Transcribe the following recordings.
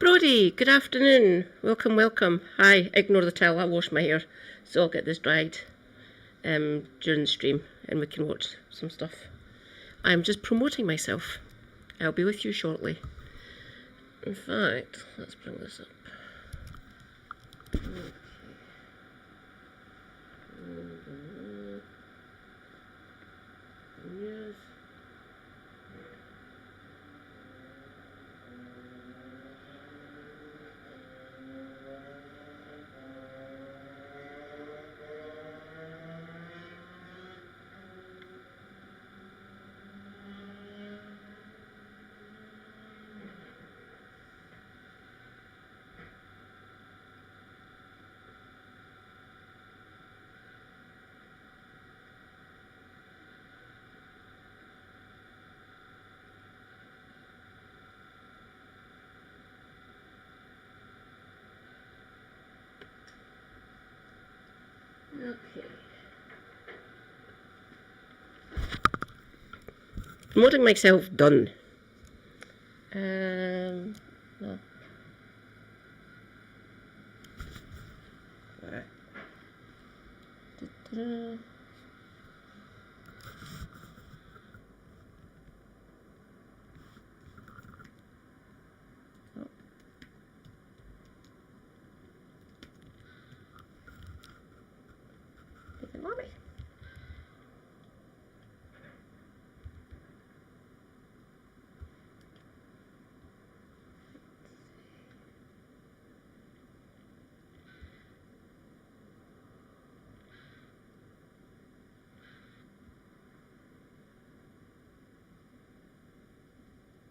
Brodie, good afternoon. Welcome, welcome. Hi, ignore the towel, I washed my hair, so I'll get this dried during the stream and we can watch some stuff. I'm just promoting myself. I'll be with you shortly. In fact, let's bring this up. Okay. Yes. Okay. Promoting myself done. No. Da-da-da. Oh. Didn't want me.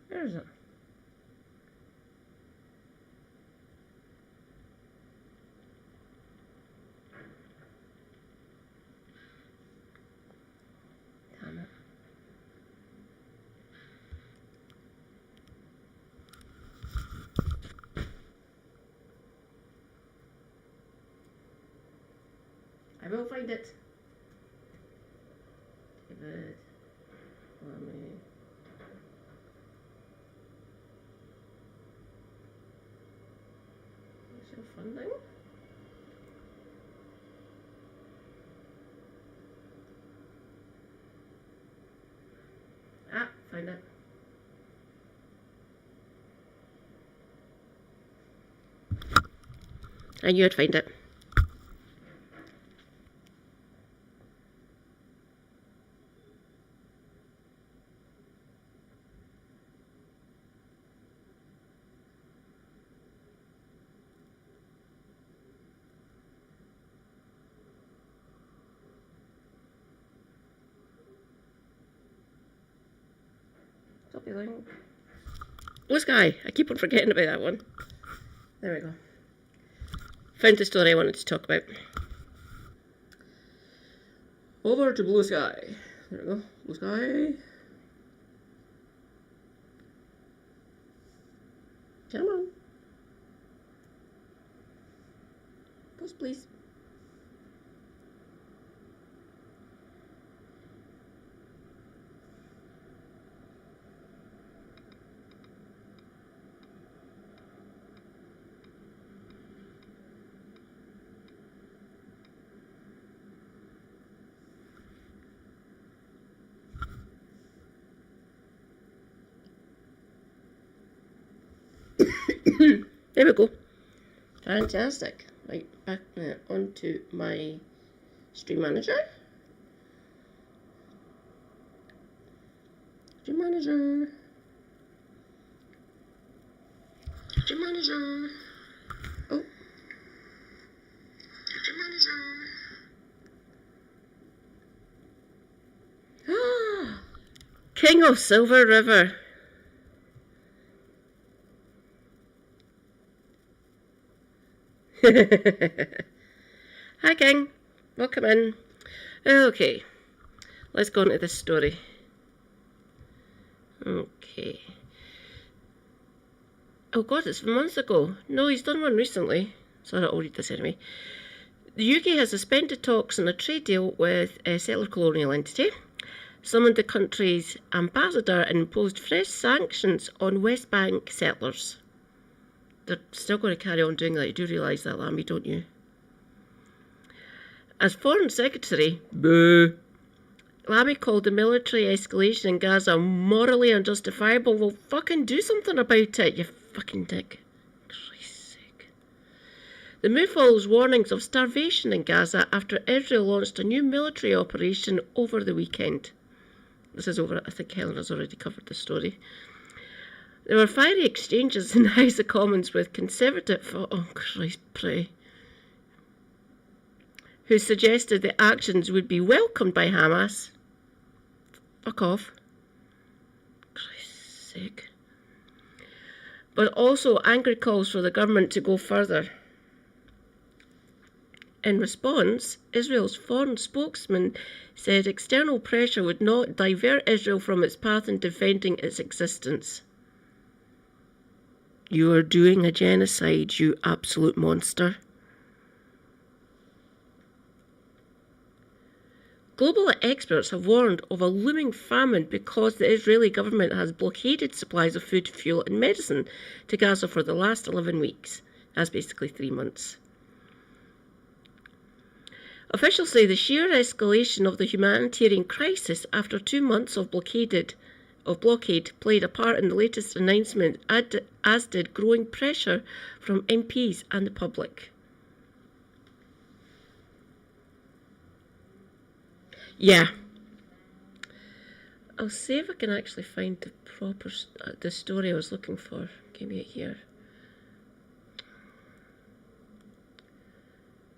Where is it? Damn it. I will find it. David. Let me. Is your funding? Ah, find it. I knew I'd find it. Stop yelling. Blue Sky. I keep on forgetting about that one. There we go. Found the story I wanted to talk about. Over to Blue Sky. There we go. Blue Sky. Come on. Post, please. There we go. Fantastic. Right, back onto my stream manager. Stream manager. Stream manager. Oh. Stream manager. King of Silver River. Hi King, welcome in. Okay, let's go into this story. Okay. Oh god, it's from months ago. No, he's done one recently. So I'll read this anyway. The UK has suspended talks on a trade deal with a settler colonial entity, summoned the country's ambassador and imposed fresh sanctions on West Bank settlers. they're still going to carry on doing that. You do realise that, Lammy, don't you? As Foreign Secretary, boo, Lammy called the military escalation in Gaza morally unjustifiable. Well, fucking do something about it, you fucking dick. Christ's sake. The move follows warnings of starvation in Gaza after Israel launched a new military operation over the weekend. This is over, I think Helen has already covered the story. There were fiery exchanges in the House of Commons with Conservative, oh Christ, pray, who suggested the actions would be welcomed by Hamas. Fuck off. Christ's sake. But also angry calls for the government to go further. In response, Israel's foreign spokesman said external pressure would not divert Israel from its path in defending its existence. You are doing a genocide, you absolute monster. Global experts have warned of a looming famine because the Israeli government has blockaded supplies of food, fuel and medicine to Gaza for the last 11 weeks. That's basically 3 months. Officials say the sheer escalation of the humanitarian crisis after 2 months of blockade played a part in the latest announcement, as did growing pressure from MPs and the public. Yeah. I'll see if I can actually find the proper the story I was looking for. Give me it here.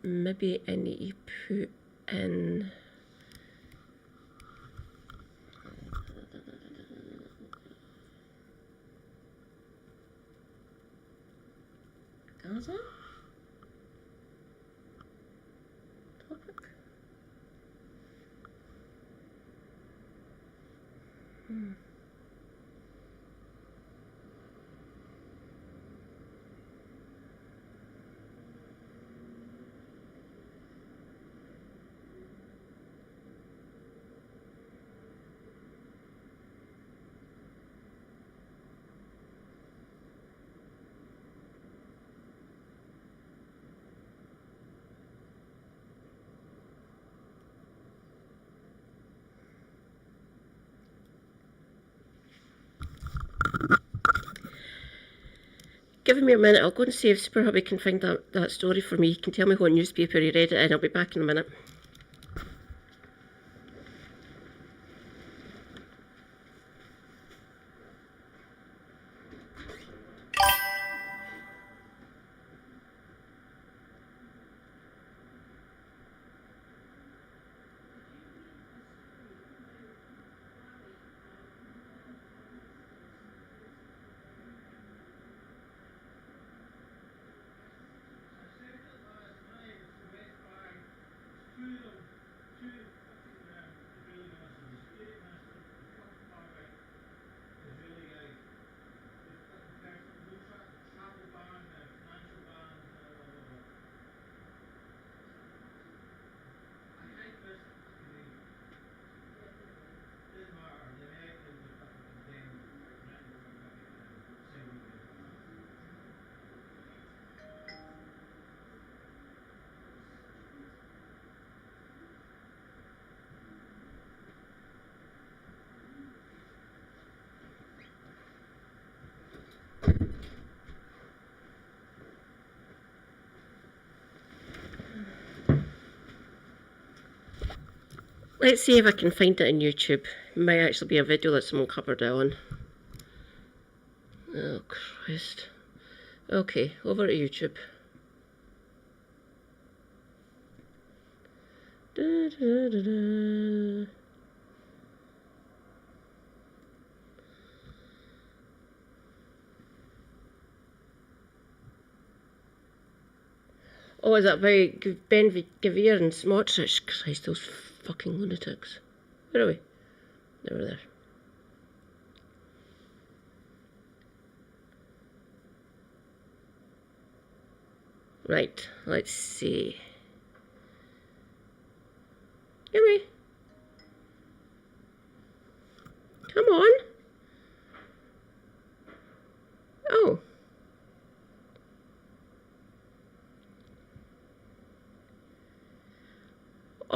Maybe I need to put in Gaza topic. Give me a minute, I'll go and see if Super Hubby can find that story for me. He can tell me what newspaper he read it in. I'll be back in a minute. Let's see if I can find it on YouTube. It might actually be a video that someone covered it on. Oh, Christ. Okay, over to YouTube. Da, da, da, da. Oh, is that very Ben Gavir and Smotrich? Christ, those fucking lunatics. Where are we? They were there. Right, let's see. Come here. Come on. Oh.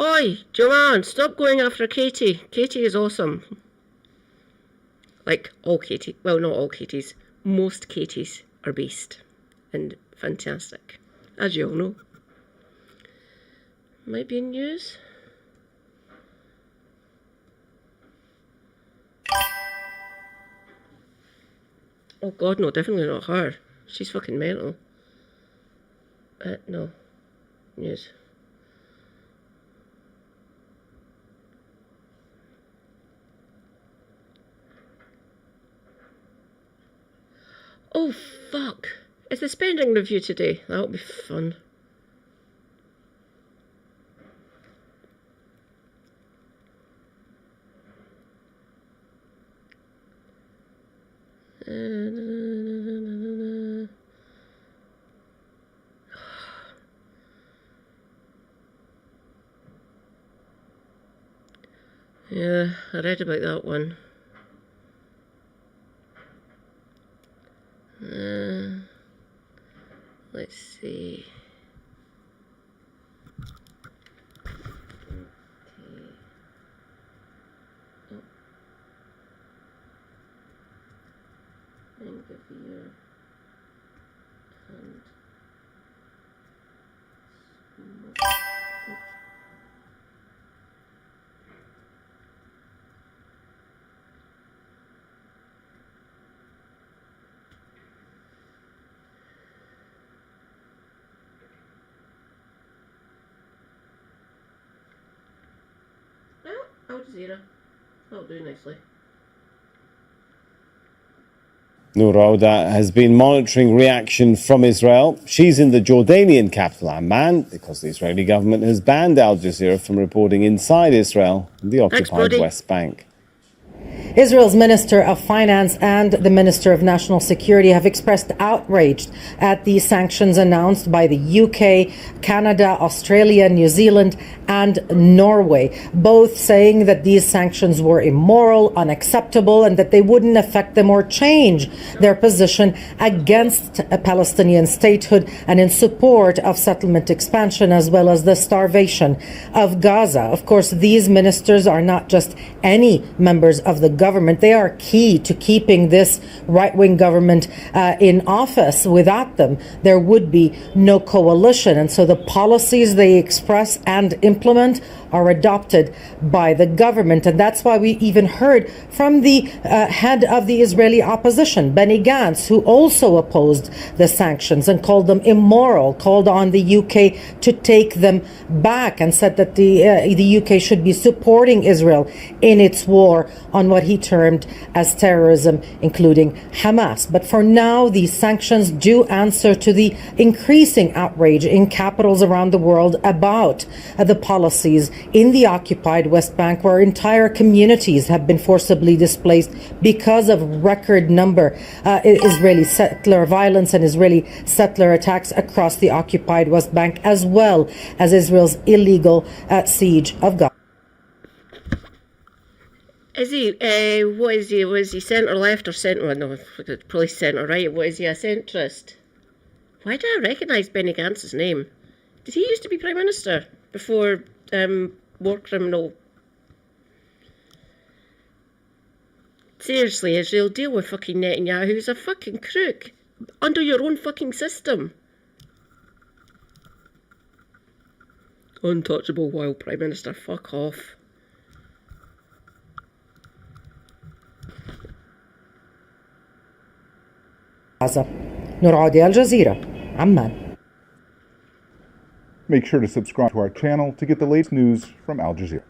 Oi, Joanne, stop going after Katie. Katie is awesome. Like all Katie. Well, not all Katies. Most Katies are beast and fantastic, as you all know. Might be in news. Oh God, no, definitely not her. She's fucking mental. No. News. Oh fuck. It's the spending review today. That'll be fun. Yeah, I read about that one. Let's see. End of year and well, Al Jazeera. That'll do nicely. Noor Rauda has been monitoring reaction from Israel. She's in the Jordanian capital, Amman, because the Israeli government has banned Al Jazeera from reporting inside Israel and the occupied West Bank. Israel's Minister of Finance and the Minister of National Security have expressed outrage at the sanctions announced by the UK, Canada, Australia, New Zealand and Norway, both saying that these sanctions were immoral, unacceptable, and that they wouldn't affect them or change their position against a Palestinian statehood and in support of settlement expansion as well as the starvation of Gaza. Of course, these ministers are not just any members of the government. They are key to keeping this right-wing government in office. Without them, there would be no coalition. And so the policies they express and implement are adopted by the government. And that's why we even heard from the head of the Israeli opposition, Benny Gantz, who also opposed the sanctions and called them immoral, called on the UK to take them back and said that the UK should be supporting Israel in its war on what he termed as terrorism, including Hamas. But for now, these sanctions do answer to the increasing outrage in capitals around the world about the policies in the occupied West Bank, where entire communities have been forcibly displaced because of record number Israeli settler violence and Israeli settler attacks across the occupied West Bank, as well as Israel's illegal siege of Gaza. Is he, what is he, was he centre left or centre, no, probably centre right, what is he, a centrist? Why do I recognise Benny Gantz's name? Did he used to be Prime Minister before war criminal? Seriously, Israel, deal with fucking Netanyahu, who's a fucking crook, under your own fucking system. Untouchable while Prime Minister, fuck off. Noor Rauda, Al Jazeera, Amman. Make sure to subscribe to our channel to get the latest news from Al Jazeera.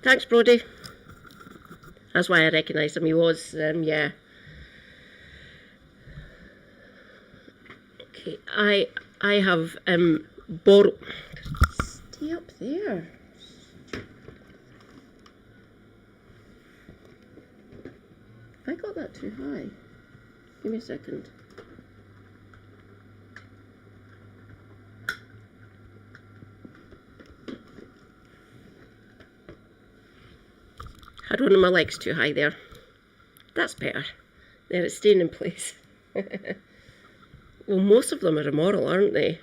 Thanks, Brody. That's why I recognised him. He was, yeah. Okay, I have borrowed. Stay up there. got that too high? Give me a second. Had one of my legs too high there. That's better. There, it's staying in place. Well, most of them are immoral, aren't they?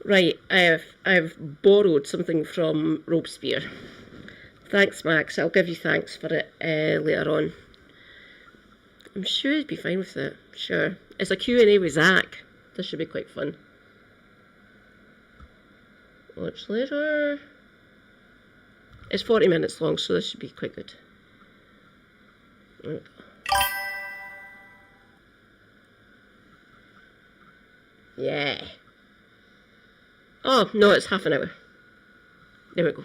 Right, I've borrowed something from Robespierre. Thanks, Max. I'll give you thanks for it later on. I'm sure he'd be fine with it. Sure. It's a Q&A with Zach. This should be quite fun. Watch later. It's 40 minutes long, so this should be quite good. There we go. Yeah. Oh, no, it's half an hour. There we go.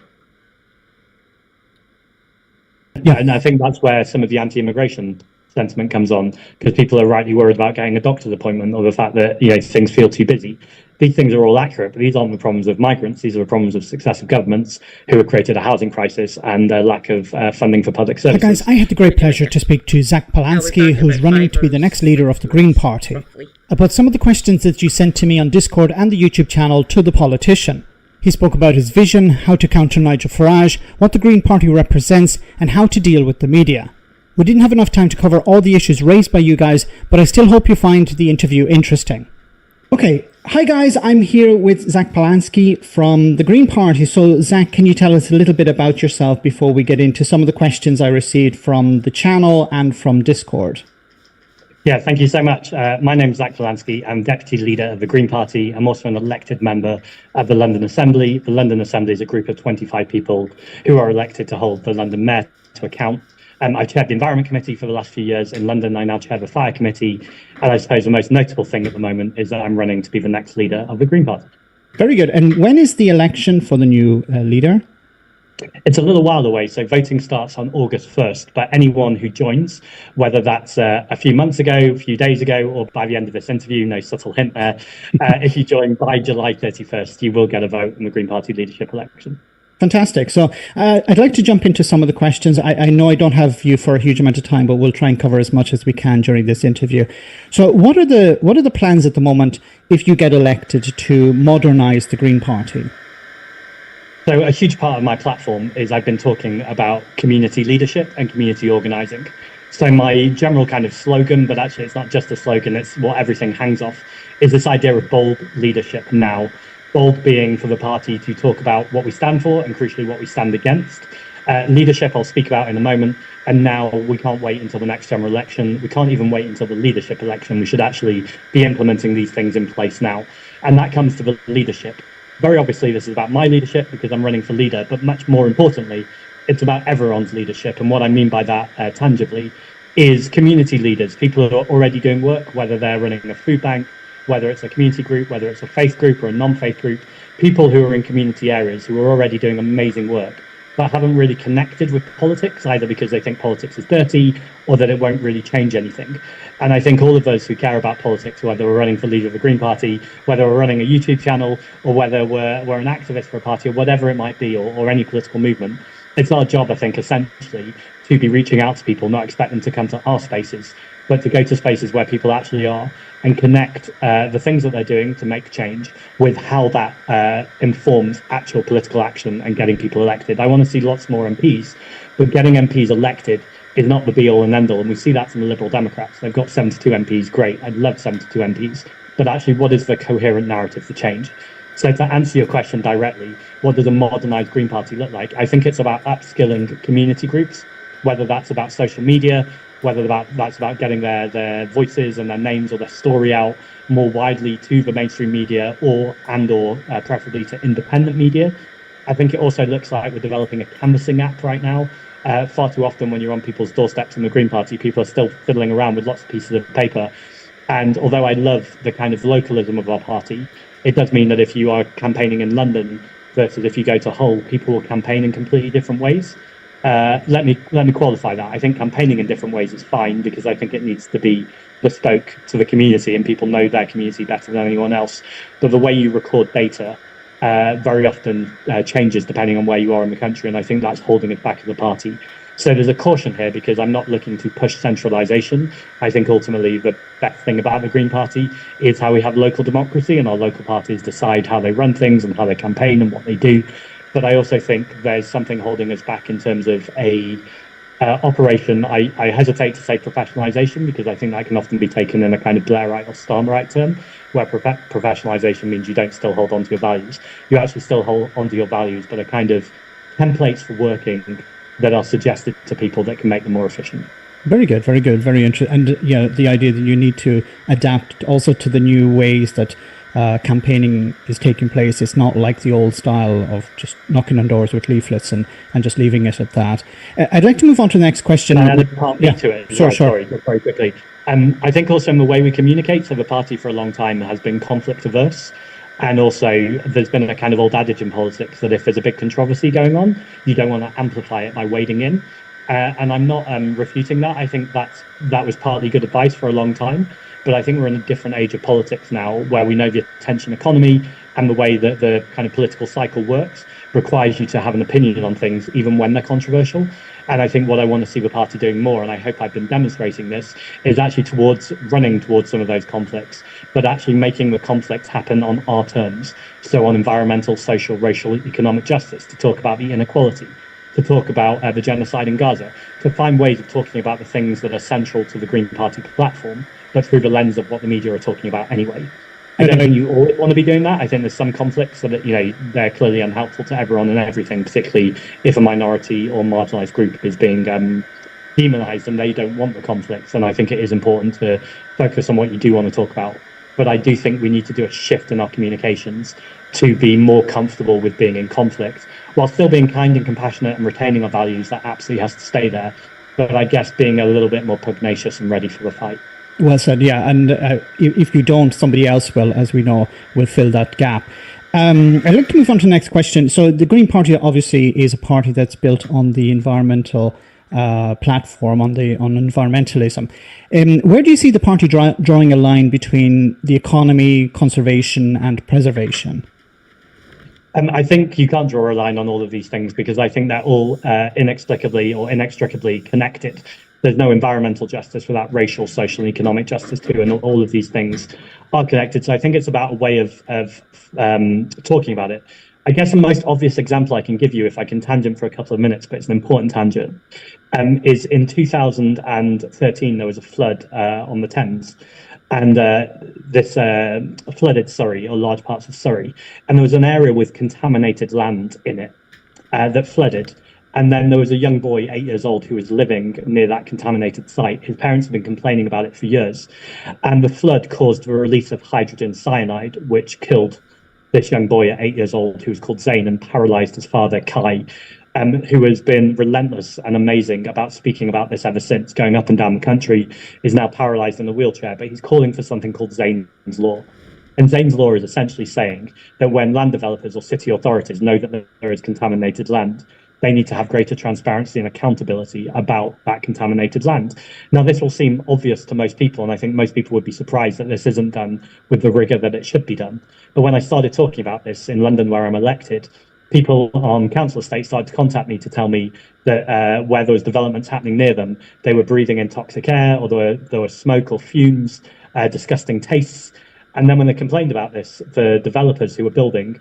Yeah, and I think that's where some of the anti-immigration sentiment comes on, because people are rightly worried about getting a doctor's appointment or the fact that things feel too busy. These things are all accurate, but these aren't the problems of migrants. These are the problems of successive governments who have created a housing crisis and a lack of funding for public Hi services. guys, I had the great pleasure to speak to Zach Polanski, who's running to be the next leader of the Green Party, about some of the questions that you sent to me on Discord and the YouTube channel to the politician. He spoke about his vision, how to counter Nigel Farage, what the Green Party represents, and how to deal with the media. We didn't have enough time to cover all the issues raised by you guys, but I still hope you find the interview interesting. Okay, hi guys, I'm here with Zach Polanski from the Green Party. So Zach, can you tell us a little bit about yourself before we get into some of the questions I received from the channel and from Discord? Yeah, thank you so much. My name is Zach Polanski. I'm Deputy Leader of the Green Party. I'm also an elected member of the London Assembly. The London Assembly is a group of 25 people who are elected to hold the London Mayor to account. I've chaired the Environment Committee for the last few years in London. I now chair the Fire Committee. And I suppose the most notable thing at the moment is that I'm running to be the next leader of the Green Party. Very good. And when is the election for the new leader? It's a little while away, so voting starts on August 1st. But anyone who joins, whether that's a few months ago, a few days ago, or by the end of this interview, no subtle hint there, if you join by July 31st, you will get a vote in the Green Party leadership election. Fantastic. So I'd like to jump into some of the questions. I know I don't have you for a huge amount of time, but we'll try and cover as much as we can during this interview. So what are the plans at the moment if you get elected to modernize the Green Party? So a huge part of my platform is I've been talking about community leadership and community organising. So my general kind of slogan, but actually it's not just a slogan, it's what everything hangs off, is this idea of bold leadership now. Bold being for the party to talk about what we stand for and crucially what we stand against. Leadership I'll speak about in a moment. And now we can't wait until the next general election. We can't even wait until the leadership election. We should actually be implementing these things in place now. And that comes to the leadership. Very obviously, this is about my leadership because I'm running for leader, but much more importantly, it's about everyone's leadership. And what I mean by that tangibly is community leaders, people who are already doing work, whether they're running a food bank, whether it's a community group, whether it's a faith group or a non-faith group, people who are in community areas who are already doing amazing work, but haven't really connected with politics, either because they think politics is dirty or that it won't really change anything. And I think all of those who care about politics, whether we're running for leader of the Green Party, whether we're running a YouTube channel, or whether we're an activist for a party, or whatever it might be, or any political movement, it's our job, I think, essentially, to be reaching out to people, not expect them to come to our spaces, but to go to spaces where people actually are and connect the things that they're doing to make change with how that informs actual political action and getting people elected. I want to see lots more MPs, but getting MPs elected is not the be-all and end-all, and we see that from the Liberal Democrats. They've got 72 MPs, great, I'd love 72 MPs, but actually what is the coherent narrative for change? So to answer your question directly, what does a modernised Green Party look like? I think it's about upskilling community groups, whether that's about social media, whether that's about getting their voices and their names or their story out more widely to the mainstream media or preferably to independent media. I think it also looks like we're developing a canvassing app right now. Far too often when you're on people's doorsteps in the Green Party, people are still fiddling around with lots of pieces of paper. And although I love the kind of localism of our party, it does mean that if you are campaigning in London versus if you go to Hull, people will campaign in completely different ways. Let me qualify that. I think campaigning in different ways is fine because I think it needs to be bespoke to the community and people know their community better than anyone else. But the way you record data very often changes depending on where you are in the country, and I think that's holding us back as a party. So there's a caution here because I'm not looking to push centralisation. I think ultimately the best thing about the Green Party is how we have local democracy and our local parties decide how they run things and how they campaign and what they do. But I also think there's something holding us back in terms of a operation. I hesitate to say professionalisation because I think that can often be taken in a kind of Blairite or Starmerite term, where professionalisation means you don't still hold on to your values. You actually still hold on to your values, but are kind of templates for working that are suggested to people that can make them more efficient. Very good, very good, very interesting. And yeah, the idea that you need to adapt also to the new ways that campaigning is taking place. It's not like the old style of just knocking on doors with leaflets and just leaving it at that. I'd like to move on to the next question. Can I add a part B to it? Sure. Sorry, very quickly. I think also in the way we communicate, so the party for a long time has been conflict averse. And also there's been a kind of old adage in politics that if there's a big controversy going on, you don't want to amplify it by wading in. And I'm not refuting that. I think that was partly good advice for a long time. But I think we're in a different age of politics now where we know the attention economy and the way that the kind of political cycle works requires you to have an opinion on things, even when they're controversial. And I think what I want to see the party doing more, and I hope I've been demonstrating this, is actually running towards some of those conflicts, but actually making the conflicts happen on our terms. So on environmental, social, racial, economic justice, to talk about the inequality, to talk about the genocide in Gaza, to find ways of talking about the things that are central to the Green Party platform, but through the lens of what the media are talking about anyway. I don't think you always want to be doing that. I think there's some conflicts that, they're clearly unhelpful to everyone and everything, particularly if a minority or marginalised group is being demonised and they don't want the conflicts. And I think it is important to focus on what you do want to talk about. But I do think we need to do a shift in our communications to be more comfortable with being in conflict, while still being kind and compassionate and retaining our values. That absolutely has to stay there. But I guess being a little bit more pugnacious and ready for the fight. Well said, yeah. And if you don't, somebody else will, as we know, will fill that gap. I'd like to move on to the next question. So the Green Party obviously is a party that's built on the environmental platform, on environmentalism. Where do you see the party drawing a line between the economy, conservation and preservation? I think you can't draw a line on all of these things because I think they're all inexplicably or inextricably connected. There's no environmental justice without racial, social, and economic justice too, and all of these things are connected. So I think it's about a way of talking about it. I guess the most obvious example I can give you, if I can tangent for a couple of minutes, but it's an important tangent, is in 2013 there was a flood on the Thames, and this flooded Surrey, or large parts of Surrey, and there was an area with contaminated land in it that flooded. And then there was a young boy, 8 years old, who was living near that contaminated site. His parents had been complaining about it for years. And the flood caused the release of hydrogen cyanide, which killed this young boy at 8 years old, who was called Zain, and paralyzed his father, Kai, who has been relentless and amazing about speaking about this ever since, going up and down the country, is now paralyzed in a wheelchair. But he's calling for something called Zain's Law. And Zain's Law is essentially saying that when land developers or city authorities know that there is contaminated land, they need to have greater transparency and accountability about that contaminated land. Now, this will seem obvious to most people, and I think most people would be surprised that this isn't done with the rigor that it should be done. But when I started talking about this in London, where I'm elected, people on council estates started to contact me to tell me that where there was developments happening near them, they were breathing in toxic air, or there was smoke or fumes, disgusting tastes. And then when they complained about this, the developers who were building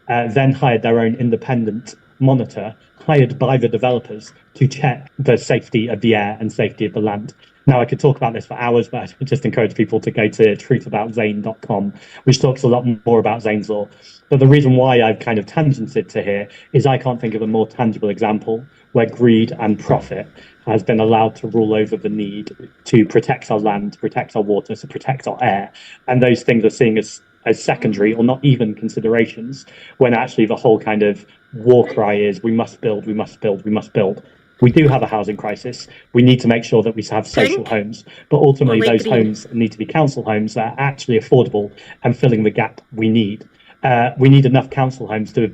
then hired their own independent monitor, hired by the developers, to check the safety of the air and safety of the land. Now, I could talk about this for hours, but I just encourage people to go to truthaboutzain.com, which talks a lot more about Zain's Law. But the reason why I've kind of tangented to here is I can't think of a more tangible example where greed and profit has been allowed to rule over the need to protect our land, protect our water, to protect our air. And those things are seen as secondary or not even considerations, when actually the whole kind of war cry is we must build, we must build, we must build. We do have a housing crisis. We need to make sure that we have social homes, but ultimately those homes need to be council homes that are actually affordable and filling the gap we need. We need enough council homes to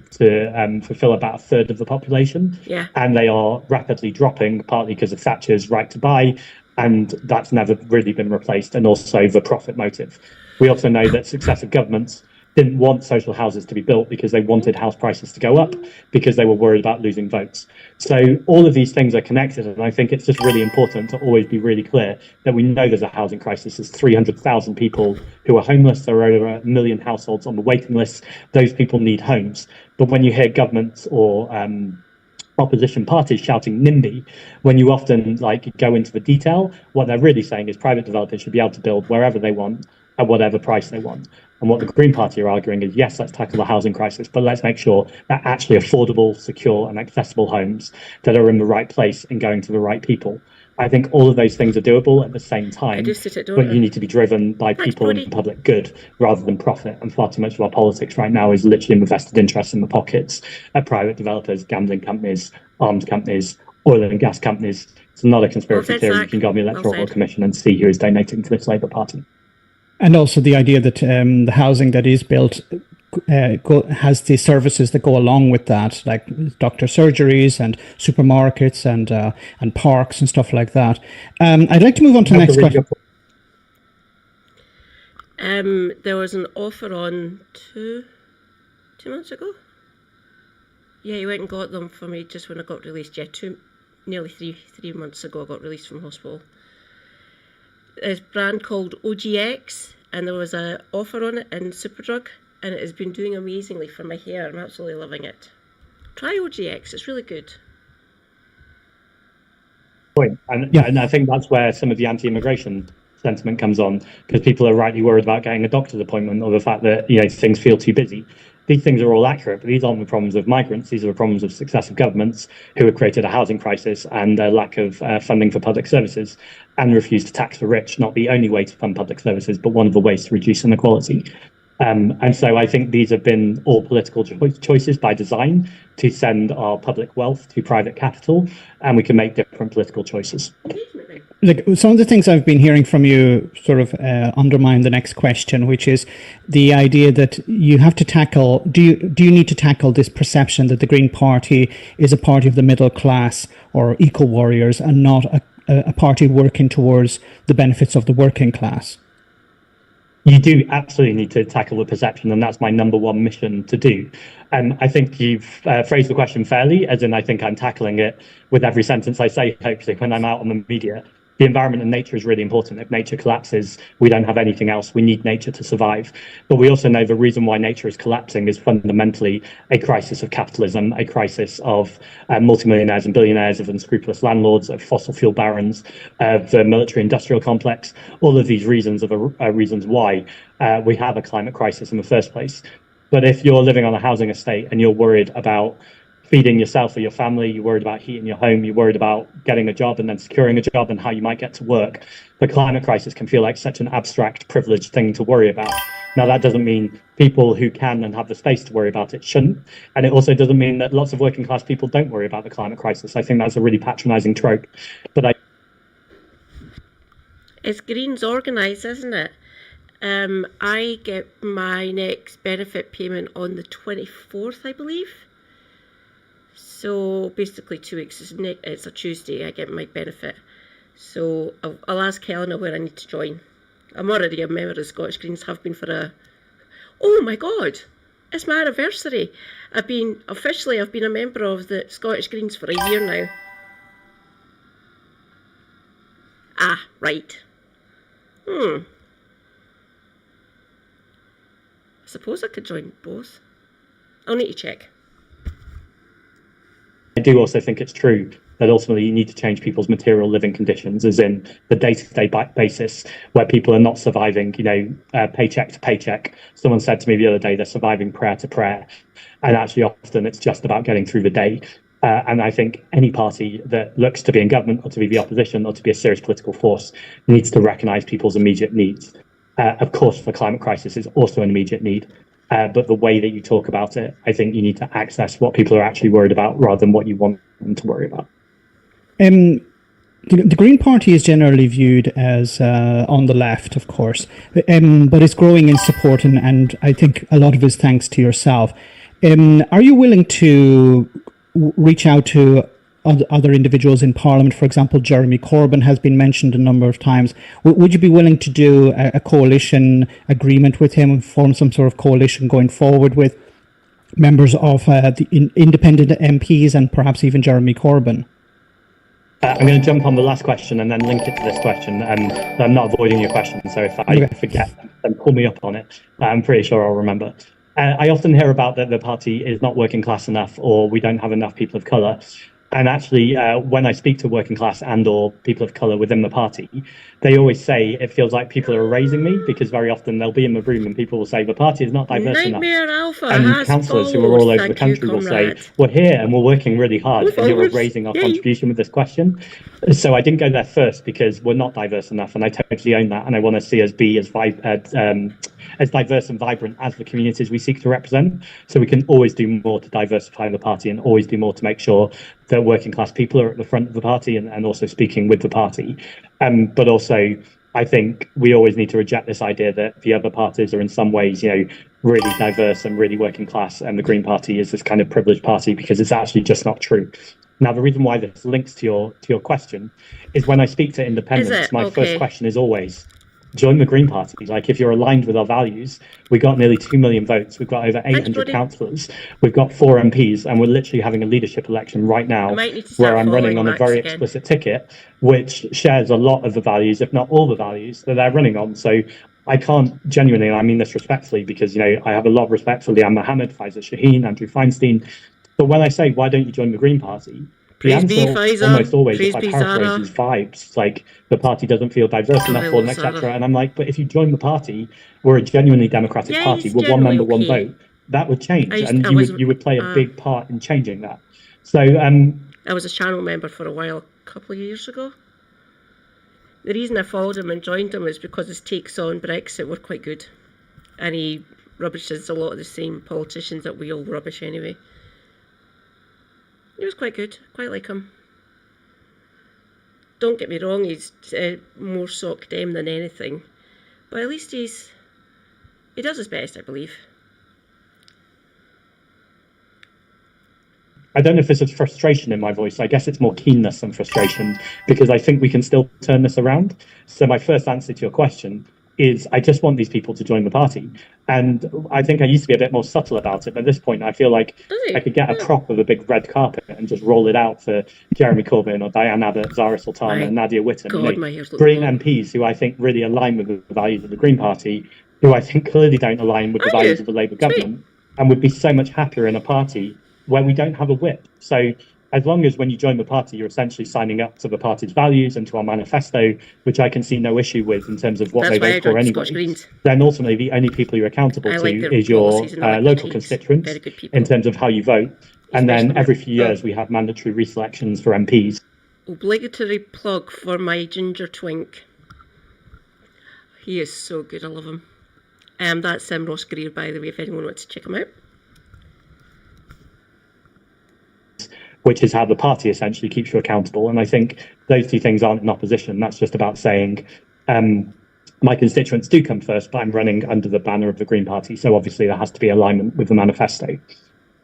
fulfill about a third of the population, and they are rapidly dropping, partly because of Thatcher's right to buy, and that's never really been replaced, and also the profit motive. We also know that successive governments didn't want social houses to be built because they wanted house prices to go up, because they were worried about losing votes. So all of these things are connected, and I think it's just really important to always be really clear that we know there's a housing crisis. There's 300,000 people who are homeless. There are over 1 million households on the waiting list. Those people need homes. But when you hear governments or opposition parties shouting NIMBY, when you often go into the detail, what they're really saying is private developers should be able to build wherever they want at whatever price they want. And what the Green Party are arguing is, yes, let's tackle the housing crisis, but let's make sure that actually affordable, secure and accessible homes that are in the right place and going to the right people. I think all of those things are doable at the same time, but you need to be driven by people and public good rather than profit. And far too much of our politics right now is literally in the vested interests in the pockets of private developers, gambling companies, arms companies, oil and gas companies. It's not a conspiracy theory. You can go on the Electoral Commission and see who is donating to this Labour Party. And also the idea that the housing that is built has the services that go along with that, like doctor surgeries and supermarkets and parks and stuff like that. I'd like to move on to the next question. There was an offer on two months ago. Yeah, you went and got them for me just when I got released. Yeah, nearly three months ago I got released from hospital. There's a brand called OGX, and there was an offer on it in Superdrug, and it has been doing amazingly for my hair. I'm absolutely loving it. Try OGX, it's really good. And I think that's where some of the anti-immigration sentiment comes on, because people are rightly worried about getting a doctor's appointment or the fact that things feel too busy. These things are all accurate, but these aren't the problems of migrants. These are the problems of successive governments who have created a housing crisis and a lack of funding for public services and refuse to tax the rich, not the only way to fund public services, but one of the ways to reduce inequality. And so I think these have been all political choices by design to send our public wealth to private capital, and we can make different political choices. Some of the things I've been hearing from you sort of undermine the next question, which is the idea that you have to tackle, do you need to tackle this perception that the Green Party is a party of the middle class or eco warriors and not a party working towards the benefits of the working class? You do absolutely need to tackle the perception, and that's my number one mission to do. I think you've phrased the question fairly, as in I think I'm tackling it with every sentence I say, hopefully, when I'm out on the media. The environment and nature is really important. If nature collapses, we don't have anything else. We need nature to survive. But we also know the reason why nature is collapsing is fundamentally a crisis of capitalism, a crisis of multimillionaires and billionaires, of unscrupulous landlords, of fossil fuel barons, of the military-industrial complex. All of these reasons are reasons why we have a climate crisis in the first place. But if you're living on a housing estate and you're worried about feeding yourself or your family, you're worried about heating your home, you're worried about getting a job and then securing a job and how you might get to work, the climate crisis can feel like such an abstract, privileged thing to worry about. Now, that doesn't mean people who can and have the space to worry about it shouldn't. And it also doesn't mean that lots of working class people don't worry about the climate crisis. I think that's a really patronizing trope. But It's Greens organised, isn't it? I get my next benefit payment on the 24th, I believe. So basically 2 weeks, it's a Tuesday, I get my benefit. So I'll ask Helena where I need to join. I'm already a member of Scottish Greens, have been for oh my God, it's my anniversary. I've been a member of the Scottish Greens for a year now. Ah, right. I suppose I could join both. I'll need to check. I do also think it's true that ultimately you need to change people's material living conditions, as in the day-to-day basis where people are not surviving, paycheck to paycheck. Someone said to me the other day, they're surviving prayer to prayer. And actually often it's just about getting through the day. And I think any party that looks to be in government or to be the opposition or to be a serious political force needs to recognise people's immediate needs. Of course, the climate crisis is also an immediate need. But the way that you talk about it, I think you need to access what people are actually worried about rather than what you want them to worry about. The Green Party is generally viewed as on the left, of course, but it's growing in support, and I think a lot of it is thanks to yourself. Are you willing to reach out to other individuals in Parliament. For example, Jeremy Corbyn has been mentioned a number of times. Would you be willing to do a coalition agreement with him and form some sort of coalition going forward with members of the independent MPs and perhaps even Jeremy Corbyn? I'm going to jump on the last question and then link it to this question. I'm not avoiding your question, so if I forget, then pull me up on it. I'm pretty sure I'll remember. I often hear about that the party is not working class enough, or we don't have enough people of colour. And actually, when I speak to working class and or people of colour within the party, they always say it feels like people are erasing me, because very often they'll be in the room and people will say the party is not diverse Nightmare enough. Alpha And has councillors who are followed. all over Thank the country you, will say, comrade. we're here and we're working really hard, Move and you're forwards. erasing our Yay. contribution with this question. So I didn't go there first because we're not diverse enough, and I totally own that, and I want to see us be as diverse and vibrant as the communities we seek to represent. So we can always do more to diversify the party and always do more to make sure that working class people are at the front of the party and also speaking with the party. But also, I think we always need to reject this idea that the other parties are in some ways, really diverse and really working class, and the Green Party is this kind of privileged party, because it's actually just not true. Now, the reason why this links to your question is when I speak to independents, my first question is always, join the Green Party. Like, if you're aligned with our values, we got nearly 2 million votes. We've got over 800 councillors. We've got 4 MPs, and we're literally having a leadership election right now where I'm running on a very explicit ticket, which shares a lot of the values, if not all the values, that they're running on. So I can't genuinely, and I mean this respectfully, because, I have a lot of respect for Liam Mohammed, Faisal Shaheen, Andrew Feinstein. But when I say, why don't you join the Green Party? The answer almost always, if I paraphrase, is vibes. Like, the party doesn't feel diverse enough for them, etc. And I'm like, but if you join the party, we're a genuinely democratic party. We're one member, one vote. That would change, and you would play a big part in changing that. So I was a channel member for a while, a couple of years ago. The reason I followed him and joined him is because his takes on Brexit were quite good, and he rubbishes a lot of the same politicians that we all rubbish anyway. He was quite good, quite like him. Don't get me wrong, he's more Soc Dem than anything, but at least he does his best, I believe. I don't know if there's frustration in my voice. I guess it's more keenness than frustration, because I think we can still turn this around. So my first answer to your question is, I just want these people to join the party. And I think I used to be a bit more subtle about it, but at this point I feel like I could get a prop of a big red carpet and just roll it out for Jeremy Corbyn or Diane Abbott, Zara Sultana, and Nadia Whitten. Brilliant MPs who I think really align with the values of the Green Party, who I think clearly don't align with the values of the Labour government, and would be so much happier in a party where we don't have a whip. So as long as when you join the party, you're essentially signing up to the party's values and to our manifesto, which I can see no issue with in terms of what they vote for anyway, then ultimately the only people you're accountable to is your local constituents in terms of how you vote. And then every few years we have mandatory reselections for MPs. Obligatory plug for my ginger twink. He is so good, I love him. That's Ross Greer, by the way, if anyone wants to check him out. Which is how the party essentially keeps you accountable. And I think those two things aren't in opposition. That's just about saying, my constituents do come first, but I'm running under the banner of the Green Party. So obviously there has to be alignment with the manifesto.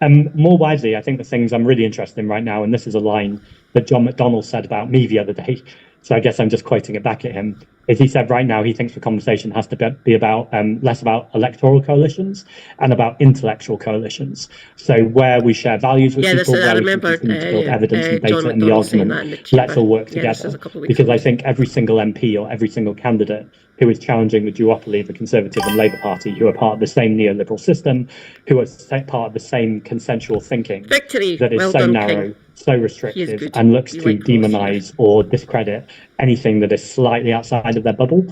More widely, I think the things I'm really interested in right now, and this is a line that John McDonnell said about me the other day, so I guess I'm just quoting it back at him, is he said right now he thinks the conversation has to be about less about electoral coalitions and about intellectual coalitions. So where we share values with people, where we continue to build evidence and data and the argument, let's all work together. Because I think every single MP or every single candidate who is challenging the duopoly of the Conservative and Labour Party, who are part of the same neoliberal system, who are part of the same consensual thinking that is so narrow, so restrictive, and looks to demonise or discredit anything that is slightly outside of their bubble,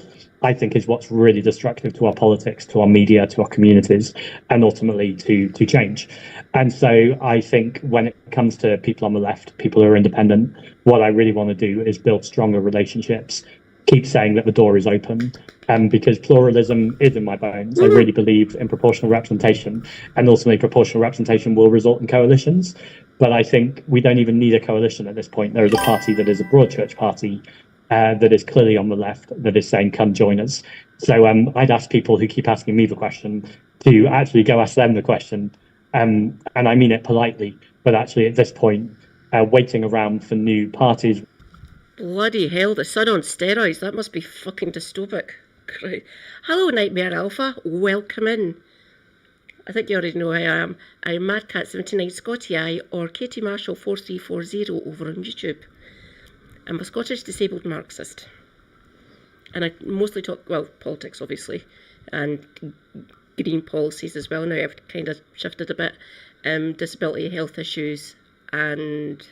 I think is what's really destructive to our politics, to our media, to our communities, and ultimately to change. And so I think when it comes to people on the left, people who are independent, what I really want to do is build stronger relationships, keep saying that the door is open, because pluralism is in my bones. I really believe in proportional representation, and ultimately proportional representation will result in coalitions. But I think we don't even need a coalition at this point. There is a party that is a broad church party that is clearly on the left, that is saying, come join us. So I'd ask people who keep asking me the question to actually go ask them the question. And I mean it politely, but actually at this point, waiting around for new parties. Bloody hell, the sun on steroids. That must be fucking dystopic. Hello, Nightmare Alpha. Welcome in. I think you already know who I am. I'm Madcat79 Scotty Eye or Katie Marshall 4340 over on YouTube. I'm a Scottish disabled Marxist. And I mostly talk, well, politics obviously, and green policies as well. Now I've kind of shifted a bit. Disability health issues and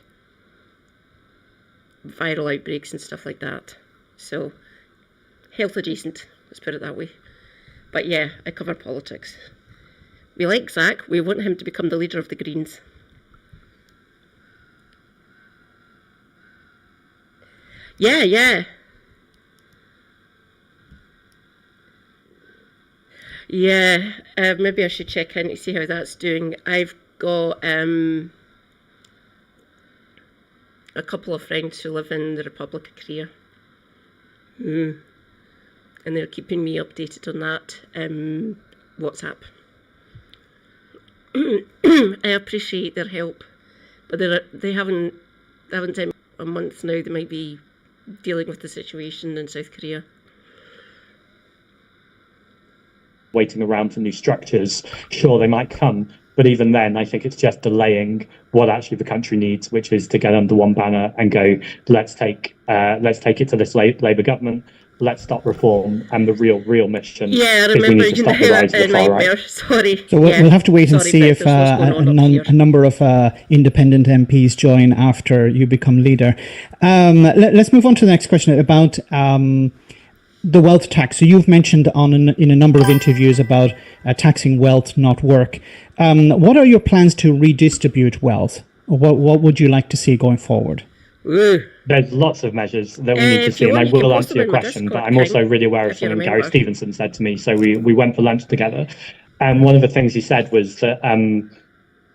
viral outbreaks and stuff like that. So, health adjacent, let's put it that way. But yeah, I cover politics. We like Zach, we want him to become the leader of the Greens. Yeah. Yeah, maybe I should check in to see how that's doing. I've got a couple of friends who live in the Republic of Korea. And they're keeping me updated on that WhatsApp. I appreciate their help, but they haven't done a month now. They might be dealing with the situation in South Korea. Waiting around for new structures, sure, they might come, but even then, I think it's just delaying what actually the country needs, which is to get under one banner and go, let's take it to this Labour government. Let's stop reform, and the real mission. Yeah, I is we remember need to stop the rise of the far right. Sorry. So we'll have to wait and see if a number of independent MPs join after you become leader. Let's move on to the next question about the wealth tax. So you've mentioned in a number of interviews about taxing wealth, not work. What are your plans to redistribute wealth? What would you like to see going forward? There's lots of measures that we need to see, and I will answer your question, but I'm also really aware of something Gary Stevenson said to me. So we went for lunch together, and one of the things he said was that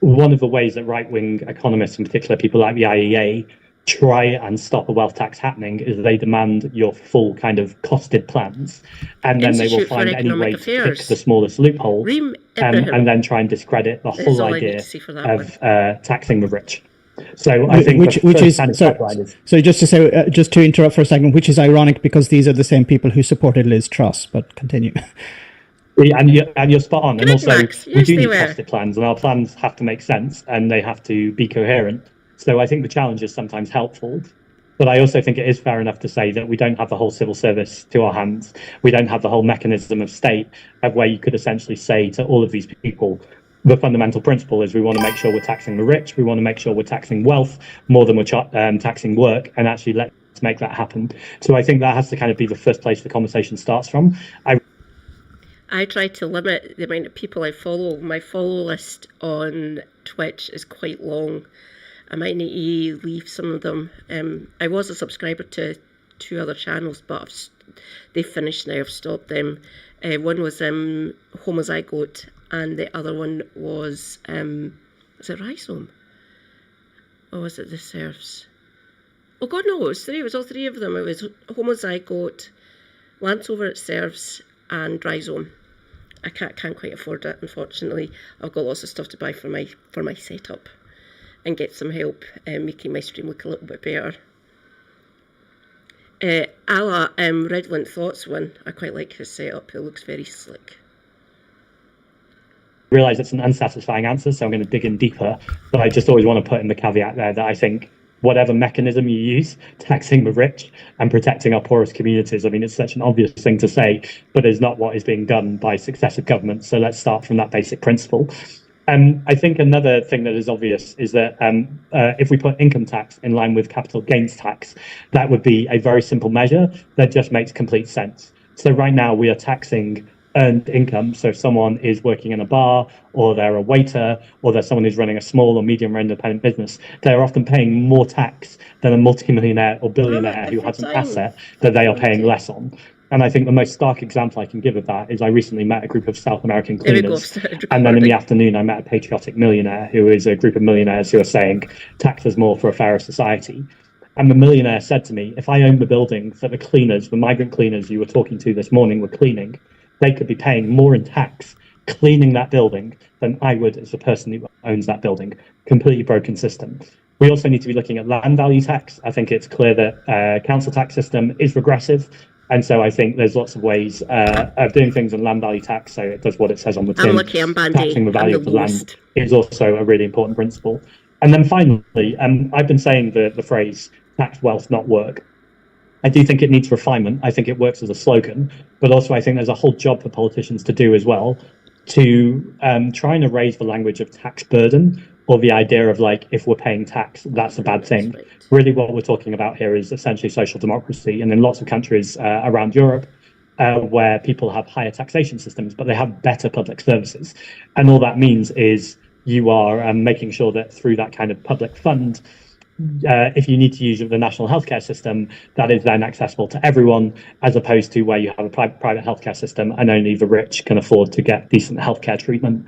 one of the ways that right-wing economists, in particular people like the IEA, try and stop a wealth tax happening is they demand your full kind of costed plans, and then they will find any way to pick the smallest loophole, and then try and discredit the whole idea of taxing the rich. So I think which is so just to say, just to interrupt for a second, which is ironic because these are the same people who supported Liz Truss. But continue. And you're spot on. And also, we do need costed plans, and our plans have to make sense and they have to be coherent. So I think the challenge is sometimes helpful. But I also think it is fair enough to say that we don't have the whole civil service to our hands. We don't have the whole mechanism of state of where you could essentially say to all of these people, the fundamental principle is we want to make sure we're taxing the rich. We want to make sure we're taxing wealth more than we're taxing work, and actually let's make that happen. So I think that has to kind of be the first place the conversation starts from. I try to limit the amount of people I follow. My follow list on Twitch is quite long. I might need to leave some of them. I was a subscriber to 2 other channels, but they've finished now. I've stopped them. One was Homozygote, and the other one was it Rhizome? Or was it the Serfs? Oh God, no, it was 3. It was all 3 of them. It was Homozygote, Lance over at Serfs, and Rhizome. I can't quite afford it, unfortunately. I've got lots of stuff to buy for my setup and get some help making my stream look a little bit better. Redland Thoughts one, I quite like his setup. It looks very slick. I realise it's an unsatisfying answer, so I'm going to dig in deeper. But I just always want to put in the caveat there that I think whatever mechanism you use, taxing the rich and protecting our poorest communities, I mean, it's such an obvious thing to say, but is not what is being done by successive governments. So let's start from that basic principle. I think another thing that is obvious is that if we put income tax in line with capital gains tax, that would be a very simple measure that just makes complete sense. So right now we are taxing earned income. So if someone is working in a bar, or they're a waiter, or there's someone who's running a small or medium or independent business, they're often paying more tax than a multimillionaire or billionaire who has an asset that they are paying less on. And I think the most stark example I can give of that is I recently met a group of South American cleaners. And then in the afternoon, I met a patriotic millionaire who is a group of millionaires who are saying, tax us more for a fairer society. And the millionaire said to me, if I owned the buildings that the cleaners, the migrant cleaners you were talking to this morning were cleaning, they could be paying more in tax cleaning that building than I would as the person who owns that building. Completely broken system. We also need to be looking at land value tax. I think it's clear that council tax system is regressive. And so I think there's lots of ways of doing things on land value tax, so it does what it says on the tin. I'm lucky I'm Bandy. Taxing the value of the land lowest. is also a really important principle. And then finally, I've been saying the phrase tax wealth, not work. I do think it needs refinement. I think it works as a slogan, but also I think there's a whole job for politicians to do as well, to try and erase the language of tax burden, or the idea of like, if we're paying tax, that's a bad thing. Right. Really what we're talking about here is essentially social democracy. And in lots of countries around Europe, where people have higher taxation systems, but they have better public services. And all that means is you are making sure that through that kind of public fund, if you need to use the national healthcare system, that is then accessible to everyone, as opposed to where you have a private healthcare system and only the rich can afford to get decent healthcare treatment.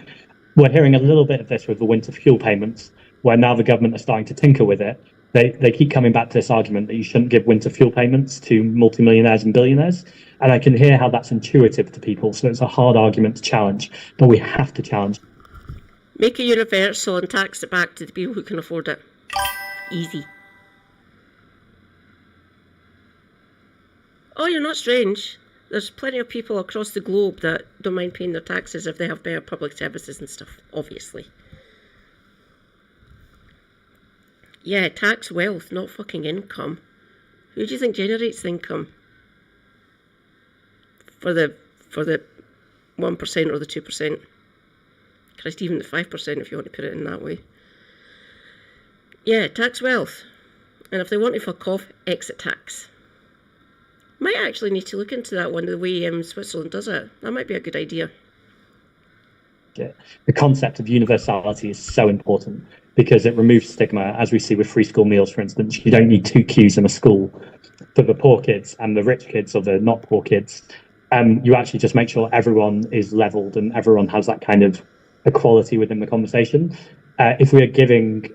We're hearing a little bit of this with the winter fuel payments, where now the government are starting to tinker with it. They keep coming back to this argument that you shouldn't give winter fuel payments to multimillionaires and billionaires. And I can hear how that's intuitive to people. So it's a hard argument to challenge, but we have to challenge. Make it universal and tax it back to the people who can afford it. Easy. Oh, you're not strange. There's plenty of people across the globe that don't mind paying their taxes if they have better public services and stuff, obviously. Yeah, tax wealth, not fucking income. Who do you think generates the income? For the 1% or the 2%? Christ, even the 5% if you want to put it in that way. Yeah, tax wealth. And if they want to fuck off, exit tax. Might actually need to look into that one, the way Switzerland does it. That might be a good idea. The concept of universality is so important because it removes stigma, as we see with free school meals, for instance. You don't need two queues in a school for the poor kids and the rich kids or the not poor kids. You actually just make sure everyone is leveled and everyone has that kind of equality within the conversation. If we are giving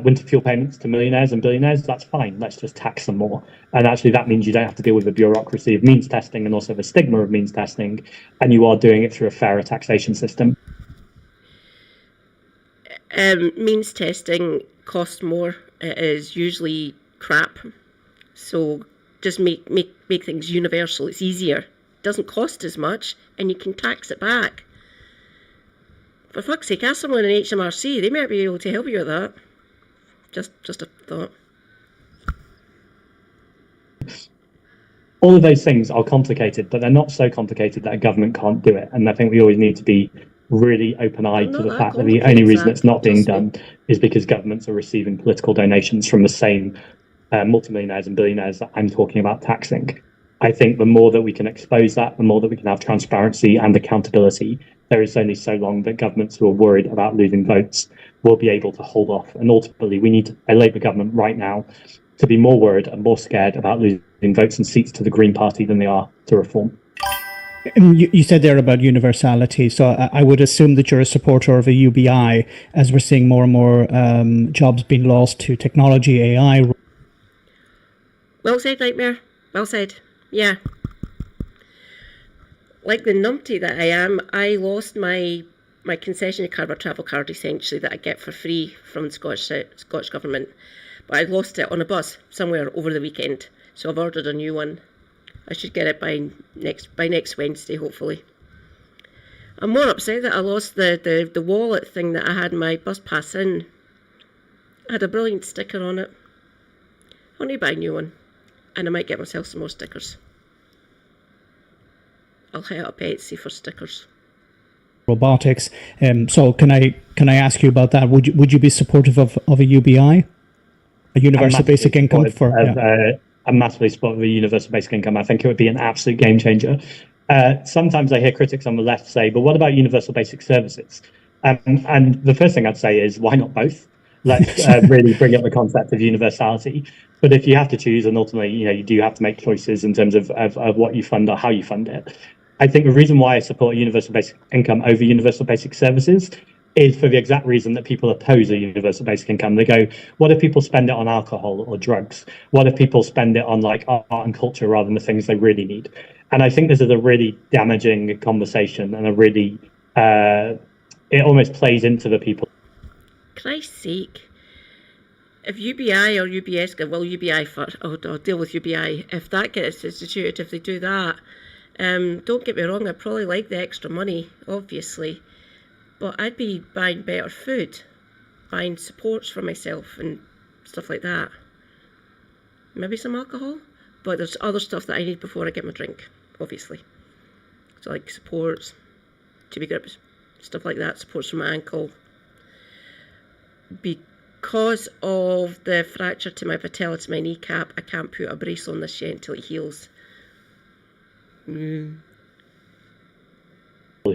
winter fuel payments to millionaires and billionaires, that's fine. Let's just tax them more. And actually, that means you don't have to deal with the bureaucracy of means testing and also the stigma of means testing, and you are doing it through a fairer taxation system. Means testing costs more. It is usually crap. So just make things universal. It's easier. It doesn't cost as much, and you can tax it back. For fuck's sake, ask someone in HMRC. They might be able to help you with that. Just a thought. All of those things are complicated, but they're not so complicated that a government can't do it. And I think we always need to be really open-eyed to the fact that the only reason it's not being done is because governments are receiving political donations from the same multimillionaires and billionaires that I'm talking about taxing. I think the more that we can expose that, the more that we can have transparency and accountability, there is only so long that governments who are worried about losing votes will be able to hold off. And ultimately, we need a Labour government right now to be more worried and more scared about losing votes and seats to the Green Party than they are to Reform. You said there about universality, so I would assume that you're a supporter of a UBI, as we're seeing more and more jobs being lost to technology, AI. Well said, Nightmare. Well said. Yeah. Like the numpty that I am, I lost my concessionary card, my travel card essentially, that I get for free from the Scottish Government. But I lost it on a bus somewhere over the weekend, so I've ordered a new one. I should get it by next Wednesday, hopefully. I'm more upset that I lost the wallet thing that I had my bus pass in. It had a brilliant sticker on it. I want to buy a new one, and I might get myself some more stickers. I'll hit up Etsy for stickers. Robotics. So can I ask you about that? Would you be supportive of a UBI, a universal basic income for? I'm massively supportive of a universal basic income. I think it would be an absolute game changer. Sometimes I hear critics on the left say, "But what about universal basic services?" And the first thing I'd say is, why not both? Let's really bring up the concept of universality. But if you have to choose, and ultimately, you do have to make choices in terms of what you fund or how you fund it. I think the reason why I support universal basic income over universal basic services is for the exact reason that people oppose a universal basic income. They go, what if people spend it on alcohol or drugs? What if people spend it on like art and culture rather than the things they really need? And I think this is a really damaging conversation and a really, it almost plays into the people. Christ's sake. if UBI or UBS get, well, UBI first, I'll deal with UBI. If that gets instituted, if they do that, don't get me wrong, I probably like the extra money, obviously, but I'd be buying better food, buying supports for myself and stuff like that. Maybe some alcohol, but there's other stuff that I need before I get my drink, obviously. So like supports, TB grips, stuff like that, supports for my ankle. Because of the fracture to my patella to my kneecap, I can't put a brace on this yet until it heals. Who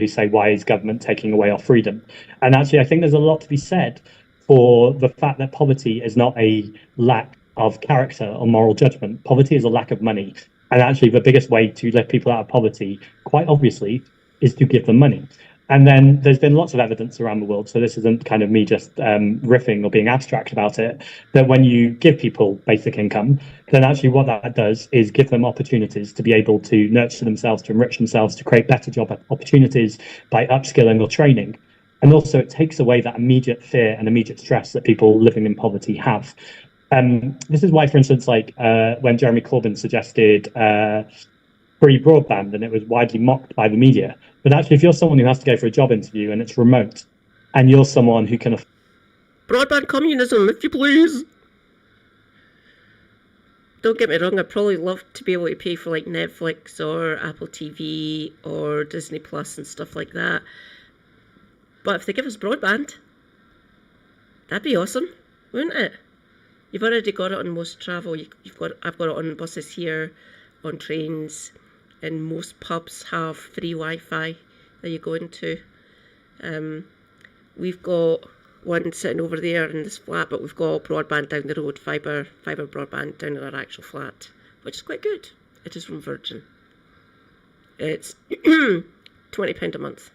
say, why is government taking away our freedom? And actually, I think there's a lot to be said for the fact that poverty is not a lack of character or moral judgment. Poverty is a lack of money. And actually, the biggest way to lift people out of poverty, quite obviously, is to give them money. And then there's been lots of evidence around the world, so this isn't kind of me just riffing or being abstract about it, that when you give people basic income, then actually what that does is give them opportunities to be able to nurture themselves, to enrich themselves, to create better job opportunities by upskilling or training. And also it takes away that immediate fear and immediate stress that people living in poverty have. This is why, for instance, like when Jeremy Corbyn suggested free broadband, and it was widely mocked by the media. But actually, if you're someone who has to go for a job interview and it's remote, and you're someone who can... Broadband communism, if you please. Don't get me wrong, I'd probably love to be able to pay for like Netflix or Apple TV or Disney Plus and stuff like that. But if they give us broadband, that'd be awesome, wouldn't it? You've already got it on most travel. I've got it on buses here, on trains, and most pubs have free Wi-Fi that you go into. We've got one sitting over there in this flat, but we've got broadband down the road, fibre broadband down in our actual flat, which is quite good. It is from Virgin. It's £20 a month.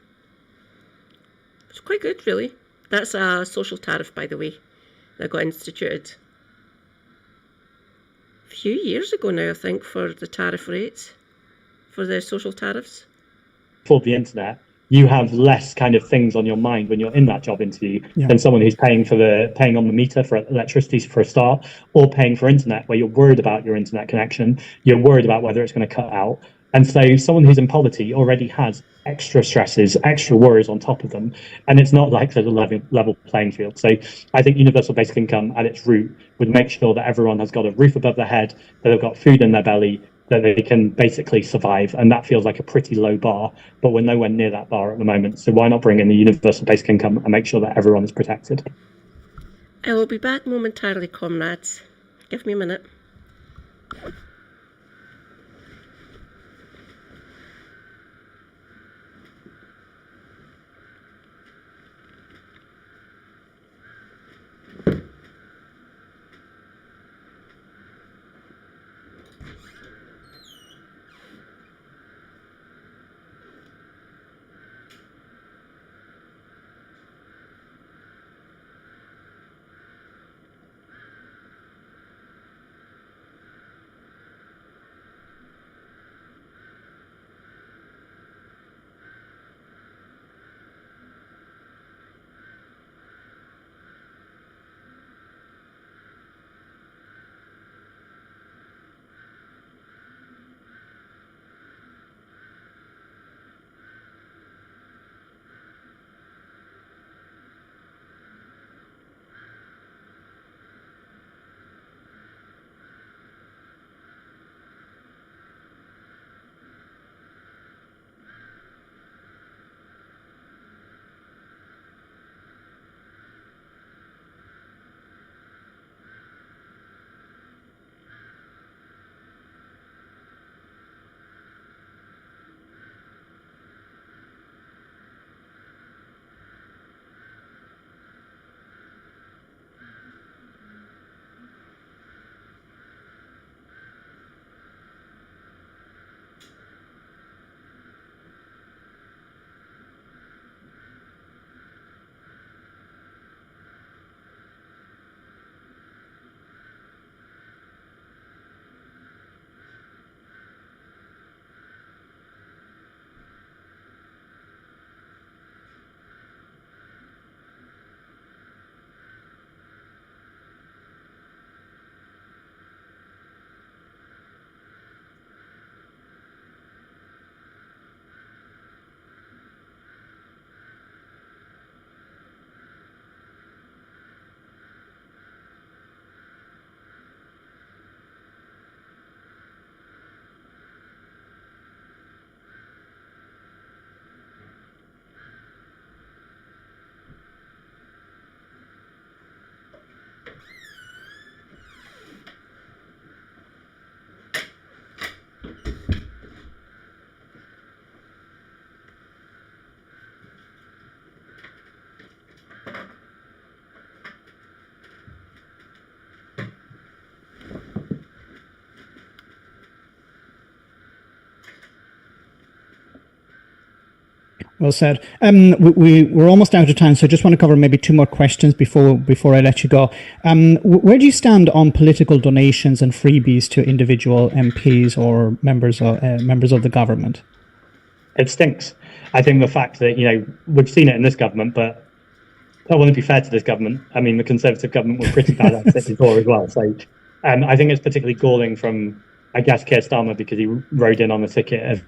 It's quite good, really. That's a social tariff, by the way, that got instituted a few years ago now, I think, for the tariff rates, for the social tariffs. For the internet, you have less kind of things on your mind when you're in that job interview than someone who's paying on the meter for electricity for a start, or paying for internet, where you're worried about your internet connection, you're worried about whether it's going to cut out. And so someone who's in poverty already has extra stresses, extra worries on top of them. And it's not like there's a level playing field. So I think universal basic income at its root would make sure that everyone has got a roof above their head, that they've got food in their belly, that they can basically survive. And that feels like a pretty low bar, but we're nowhere near that bar at the moment. So why not bring in the universal basic income and make sure that everyone is protected? I will be back momentarily, comrades. Give me a minute. Well said. We're almost out of time, so I just want to cover maybe two more questions before I let you go. Where do you stand on political donations and freebies to individual MPs or members of the government? It stinks. I think the fact that, we've seen it in this government, but I want to be fair to this government. I mean, the Conservative government was pretty bad at it before as well. So I think it's particularly galling from, I guess, Keir Starmer, because he rode in on the ticket of,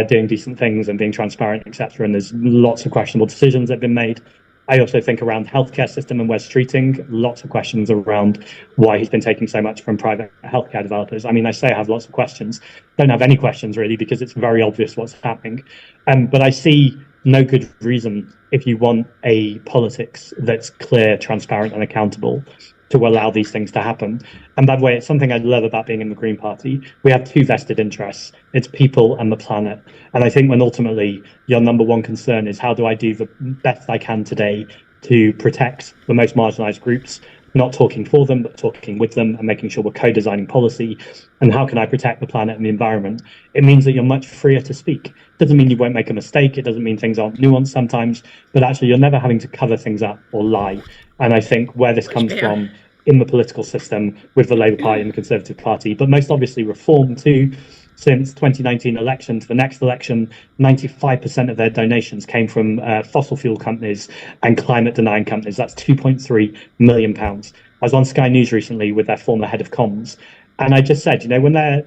doing decent things and being transparent, etc. And there's lots of questionable decisions that have been made. I also think around the healthcare system and Wes Streeting, lots of questions around why he's been taking so much from private healthcare developers. I mean, I say I have lots of questions. Don't have any questions really, because it's very obvious what's happening. But I see no good reason, if you want a politics that's clear, transparent and accountable, to allow these things to happen. And by the way, it's something I love about being in the Green Party. We have two vested interests. It's people and the planet. And I think when ultimately your number one concern is how do I do the best I can today to protect the most marginalized groups, not talking for them, but talking with them and making sure we're co-designing policy. And how can I protect the planet and the environment? It means that you're much freer to speak. Doesn't mean you won't make a mistake. It doesn't mean things aren't nuanced sometimes, but actually you're never having to cover things up or lie. And I think where this comes from in the political system with the Labour Party and the Conservative Party, but most obviously Reform too, since 2019 election to the next election, 95% of their donations came from fossil fuel companies and climate denying companies. That's £2.3 million. I was on Sky News recently with their former head of comms, and I just said, when they're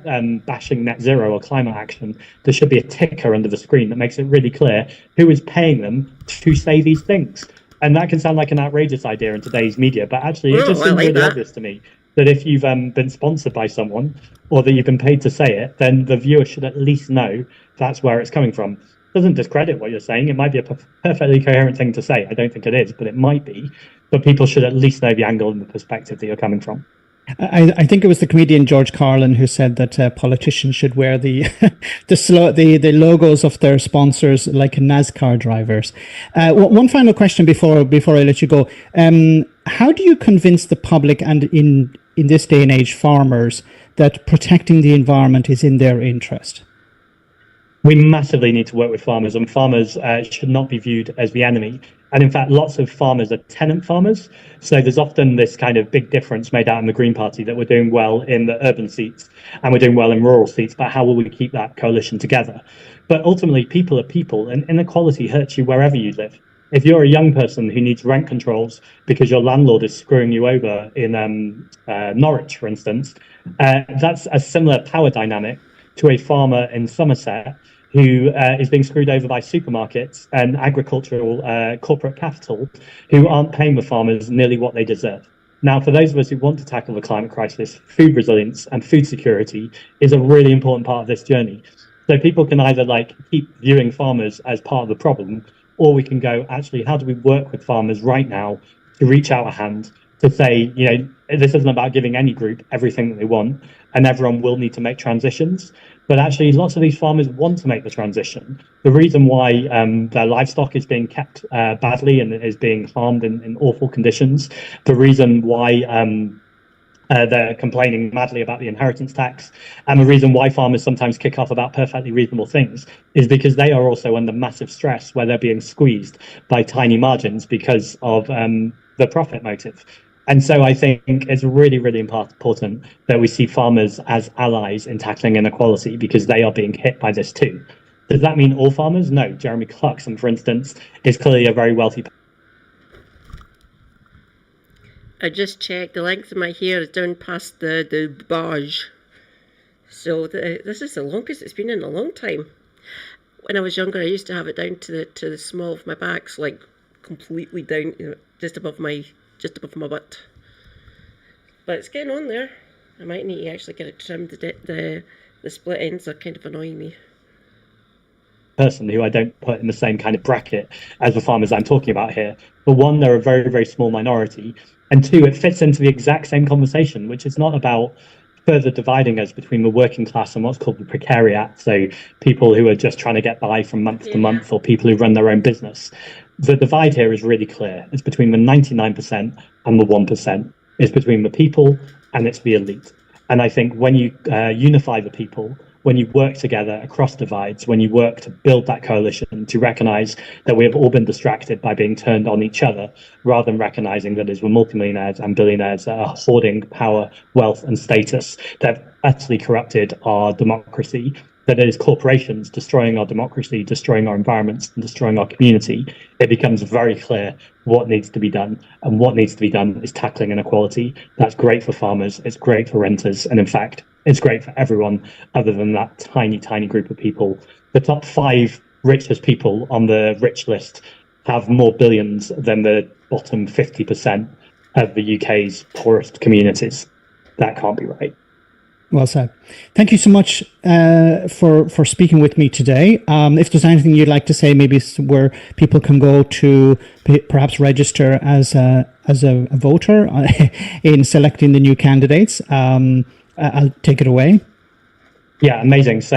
bashing net zero or climate action, there should be a ticker under the screen that makes it really clear who is paying them to say these things. And that can sound like an outrageous idea in today's media, but actually it just seems really obvious to me that if you've been sponsored by someone or that you've been paid to say it, then the viewer should at least know that's where it's coming from. It doesn't discredit what you're saying. It might be a perfectly coherent thing to say. I don't think it is, but it might be. But people should at least know the angle and the perspective that you're coming from. I think it was the comedian George Carlin who said that politicians should wear the logos of their sponsors like NASCAR drivers. One final question before I let you go. How do you convince the public and in this day and age farmers that protecting the environment is in their interest? We massively need to work with farmers, and farmers should not be viewed as the enemy. And in fact, lots of farmers are tenant farmers. So there's often this kind of big difference made out in the Green Party that we're doing well in the urban seats and we're doing well in rural seats, but how will we keep that coalition together? But ultimately, people are people, and inequality hurts you wherever you live. If you're a young person who needs rent controls because your landlord is screwing you over in Norwich, for instance, that's a similar power dynamic to a farmer in Somerset who is being screwed over by supermarkets and agricultural corporate capital who aren't paying the farmers nearly what they deserve. Now, for those of us who want to tackle the climate crisis, food resilience and food security is a really important part of this journey. So people can either keep viewing farmers as part of the problem, or we can go, actually, how do we work with farmers right now to reach out a hand to say, this isn't about giving any group everything that they want, and everyone will need to make transitions. But actually, lots of these farmers want to make the transition. The reason why their livestock is being kept badly and is being harmed in awful conditions, the reason why they're complaining madly about the inheritance tax, and the reason why farmers sometimes kick off about perfectly reasonable things is because they are also under massive stress where they're being squeezed by tiny margins because of the profit motive. And so I think it's really, really important that we see farmers as allies in tackling inequality because they are being hit by this too. Does that mean all farmers? No. Jeremy Clarkson, for instance, is clearly a very wealthy. I just checked, the length of my hair is down past the barge. So this is the longest it's been in a long time. When I was younger, I used to have it down to the small of my back, so completely down, just above my butt. But it's getting on there. I might need to actually get it trimmed. The split ends are kind of annoying me. Person who I don't put in the same kind of bracket as the farmers I'm talking about here. But one, they're a very, very small minority. And two, it fits into the exact same conversation, which is not about further dividing us between the working class and what's called the precariat. So people who are just trying to get by from month to month, or people who run their own business. The divide here is really clear. It's between the 99% and the 1%. It's between the people and it's the elite. And I think when you unify the people, when you work together across divides, when you work to build that coalition, to recognize that we have all been distracted by being turned on each other, rather than recognizing that it's the multimillionaires and billionaires that are hoarding power, wealth, and status that have utterly corrupted our democracy, that it is corporations destroying our democracy, destroying our environments, and destroying our community, it becomes very clear what needs to be done. And what needs to be done is tackling inequality. That's great for farmers, it's great for renters, and in fact, it's great for everyone other than that tiny, tiny group of people. The top 5 richest people on the rich list have more billions than the bottom 50% of the UK's poorest communities. That can't be right. Well said. Thank you so much for speaking with me today. If there's anything you'd like to say, maybe where people can go to perhaps register as a voter in selecting the new candidates, I'll take it away. Yeah, amazing. So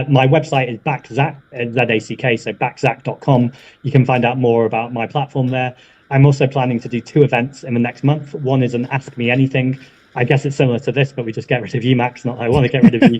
my website is backzack, Z-A-C-K, so backzack.com. You can find out more about my platform there. I'm also planning to do 2 events in the next month. One is an Ask Me Anything. I guess it's similar to this, but we just get rid of you, Max. Not I want to get rid of you,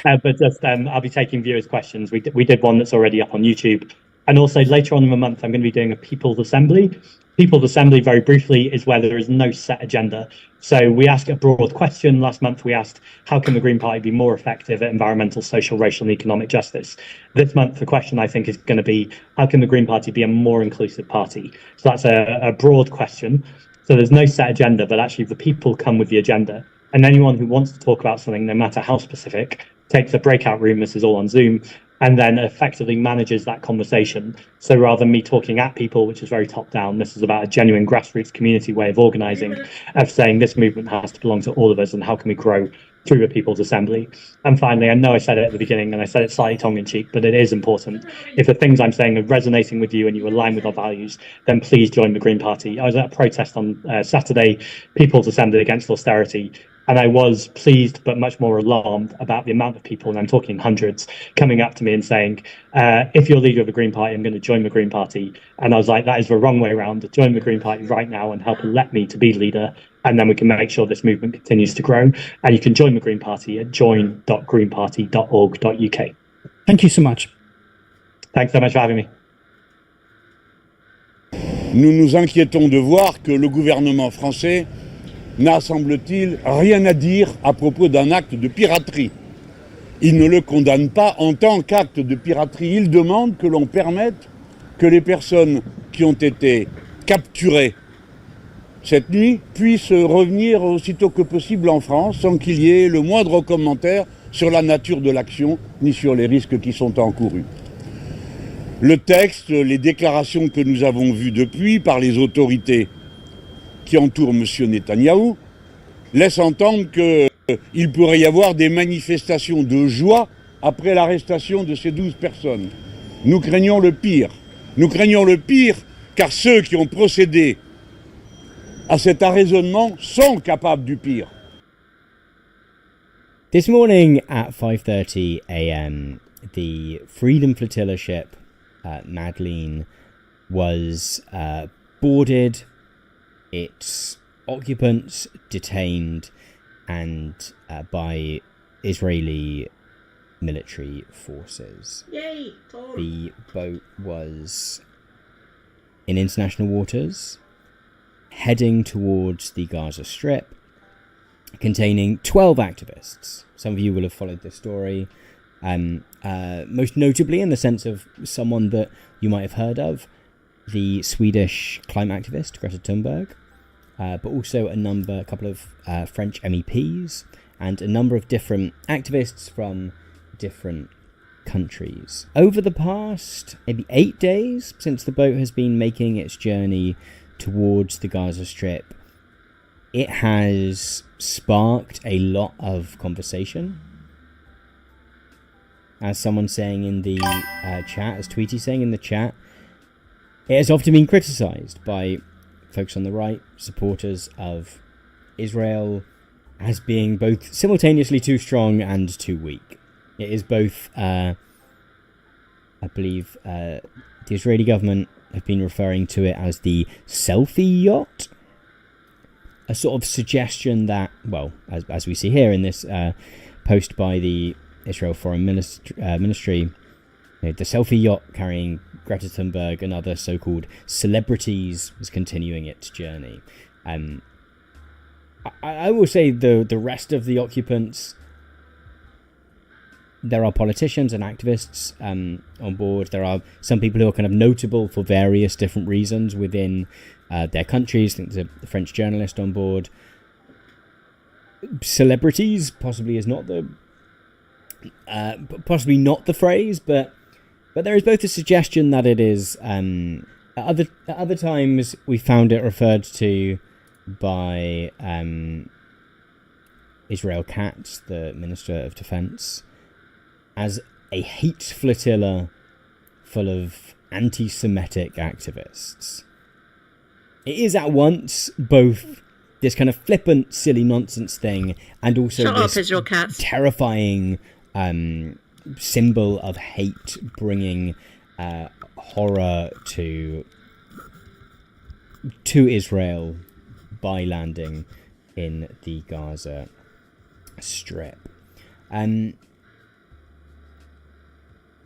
but just I'll be taking viewers' questions. We did one that's already up on YouTube, and also later on in the month, I'm going to be doing a People's Assembly. People's Assembly, very briefly, is where there is no set agenda. So we ask a broad question. Last month, we asked, how can the Green Party be more effective at environmental, social, racial, and economic justice? This month, the question, I think, is going to be, how can the Green Party be a more inclusive party? So that's a broad question. So there's no set agenda, but actually the people come with the agenda. And anyone who wants to talk about something, no matter how specific, takes a breakout room, this is all on Zoom, and then effectively manages that conversation. So rather than me talking at people, which is very top down, this is about a genuine grassroots community way of organizing, of saying this movement has to belong to all of us, and how can we grow through the People's Assembly. And finally, I know I said it at the beginning, and I said it slightly tongue-in-cheek, but it is important. If the things I'm saying are resonating with you and you align with our values, then please join the Green Party. I was at a protest on Saturday, People's Assembly against austerity, and I was pleased but much more alarmed about the amount of people, and I'm talking hundreds, coming up to me and saying, if you're leader of the Green Party, I'm going to join the Green Party. And I was like, that is the wrong way around. Join the Green Party right now and help elect me to be leader, and then we can make sure this movement continues to grow. And you can join the Green Party at join.greenparty.org.uk. Thank you so much. Thanks so much for having me. Nous nous inquiétons de voir que le gouvernement français n'a, semble-t-il, rien à dire à propos d'un acte de piraterie. Il ne le condamne pas en tant qu'acte de piraterie. Il demande que l'on permette que les personnes qui ont été capturées cette nuit puissent revenir aussitôt que possible en France sans qu'il y ait le moindre commentaire sur la nature de l'action ni sur les risques qui sont encourus. Le texte, les déclarations que nous avons vues depuis par les autorités qui entourent M. Netanyahou laissent entendre qu'il pourrait y avoir des manifestations de joie après l'arrestation de ces 12 personnes. Nous craignons le pire. Nous craignons le pire car ceux qui ont procédé à cet arraisonnement sont capables du pire. This morning at 5:30 a.m, the Freedom Flotilla ship, Madeleine, was boarded, its occupants detained, and by Israeli military forces. Yay! The boat was in international waters, heading towards the Gaza Strip, containing 12 activists. Some of you will have followed this story, most notably in the sense of someone that you might have heard of, the Swedish climate activist Greta Thunberg, but also a couple of French MEPs, and a number of different activists from different countries. Over the past maybe 8 days since the boat has been making its journey towards the Gaza Strip, it has sparked a lot of conversation. As someone saying in the chat, as Tweety saying in the chat, it has often been criticised by folks on the right, supporters of Israel, as being both simultaneously too strong and too weak. It is both, I believe, the Israeli government have been referring to it as the selfie yacht. A sort of suggestion that, well, as we see here in this post by the Israel Foreign Ministry, the selfie yacht carrying Greta Thunberg and other so-called celebrities was continuing its journey. I will say the rest of the occupants, there are politicians and activists on board. There are some people who are kind of notable for various different reasons within their countries. I think there's a French journalist on board. Celebrities possibly is not the phrase, but there is both a suggestion that it is. At other times we found it referred to by Israel Katz, the Minister of Defense, as a hate flotilla full of anti-Semitic activists. It is at once both this kind of flippant, silly nonsense thing and also Shut up, this Israel Katz. terrifying symbol of hate, bringing horror to Israel by landing in the Gaza Strip.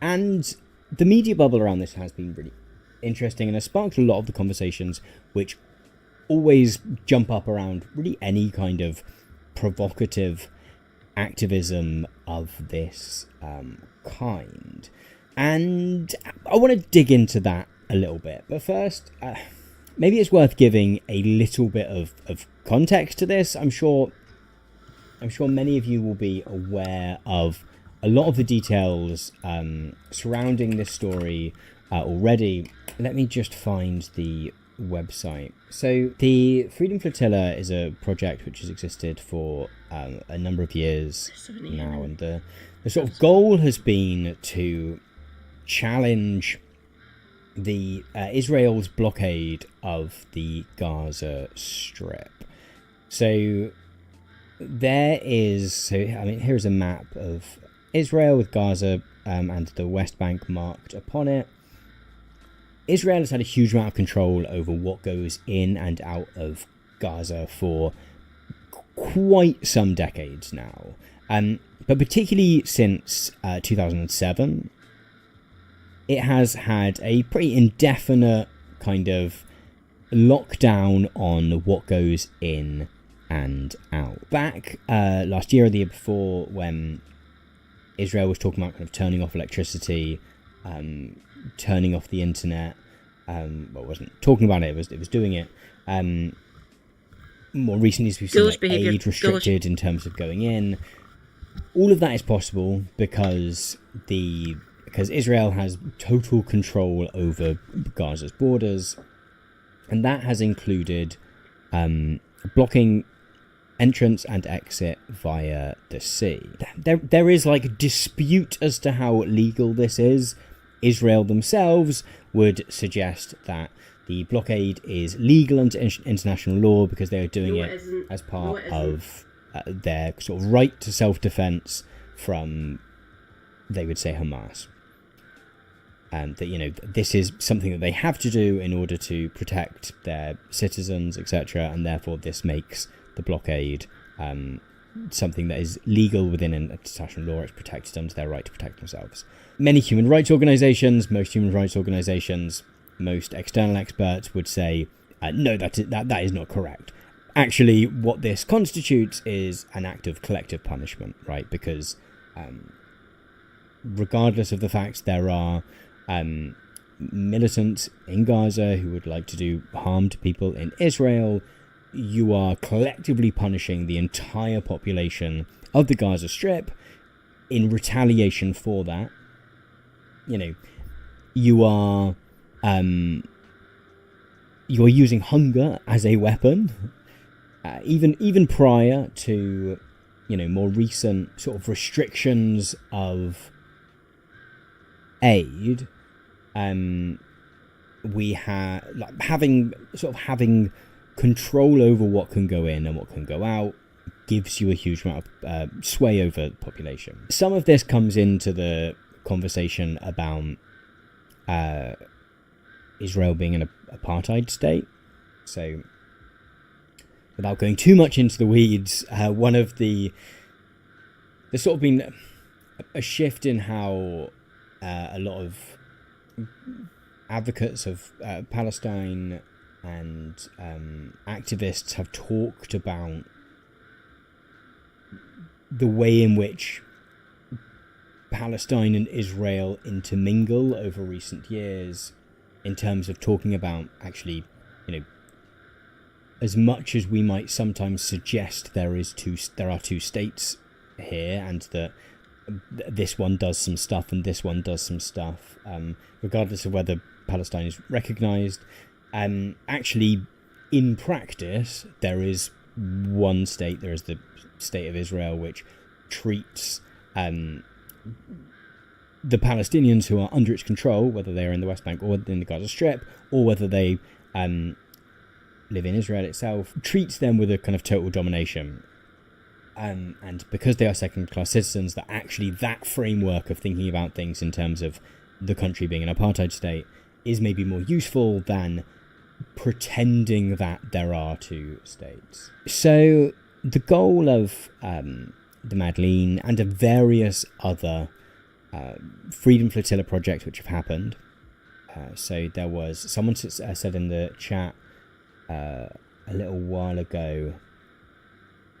And the media bubble around this has been really interesting and has sparked a lot of the conversations which always jump up around really any kind of provocative activism of this kind. And I want to dig into that a little bit. But first, maybe it's worth giving a little bit of context to this. I'm sure many of you will be aware of a lot of the details surrounding this story already. Let me just find the website. So the Freedom Flotilla is a project which has existed for a number of years now, and the sort of goal has been to challenge the Israel's blockade of the Gaza Strip. So here's a map of Israel with Gaza and the West Bank marked upon it. Israel has had a huge amount of control over what goes in and out of Gaza for quite some decades now. But particularly since 2007, it has had a pretty indefinite kind of lockdown on what goes in and out. Back last year or the year before, when Israel was talking about kind of turning off electricity, turning off the internet, it wasn't talking about it, it was doing it. More recently, we've seen aid restricted in terms of going in. All of that is possible because Israel has total control over Gaza's borders, and that has included blocking entrance and exit via the sea. There is dispute as to how legal this is. Israel themselves would suggest that the blockade is legal under international law because they are doing it as part of their sort of right to self-defense from, they would say, Hamas. And that, this is something that they have to do in order to protect their citizens, etc. And therefore this makes the blockade something that is legal within international law. It's protected under their right to protect themselves. Many human rights organizations, most external experts would say, no, that is not correct. Actually, what this constitutes is an act of collective punishment, right? Because regardless of the fact there are militants in Gaza who would like to do harm to people in Israel, you are collectively punishing the entire population of the Gaza Strip in retaliation for that. You are using hunger as a weapon, even prior to more recent sort of restrictions of aid. We have having control over what can go in and what can go out gives you a huge amount of sway over the population. Some of this comes into the conversation about Israel being an apartheid state. So, without going too much into the weeds, one of the sort of been a shift in how a lot of advocates of Palestine and activists have talked about the way in which Palestine and Israel intermingle over recent years, in terms of talking about actually, as much as we might sometimes suggest there are two states here, and that this one does some stuff and this one does some stuff, regardless of whether Palestine is recognized. Actually, in practice, there is one state. There is the state of Israel, which treats the Palestinians who are under its control, whether they are in the West Bank or in the Gaza Strip, or whether they live in Israel itself, treats them with a kind of total domination. And because they are second-class citizens, that framework of thinking about things in terms of the country being an apartheid state is maybe more useful than pretending that there are two states. So the goal of the Madeleine and of various other Freedom Flotilla projects which have happened. So there was someone said in the chat a little while ago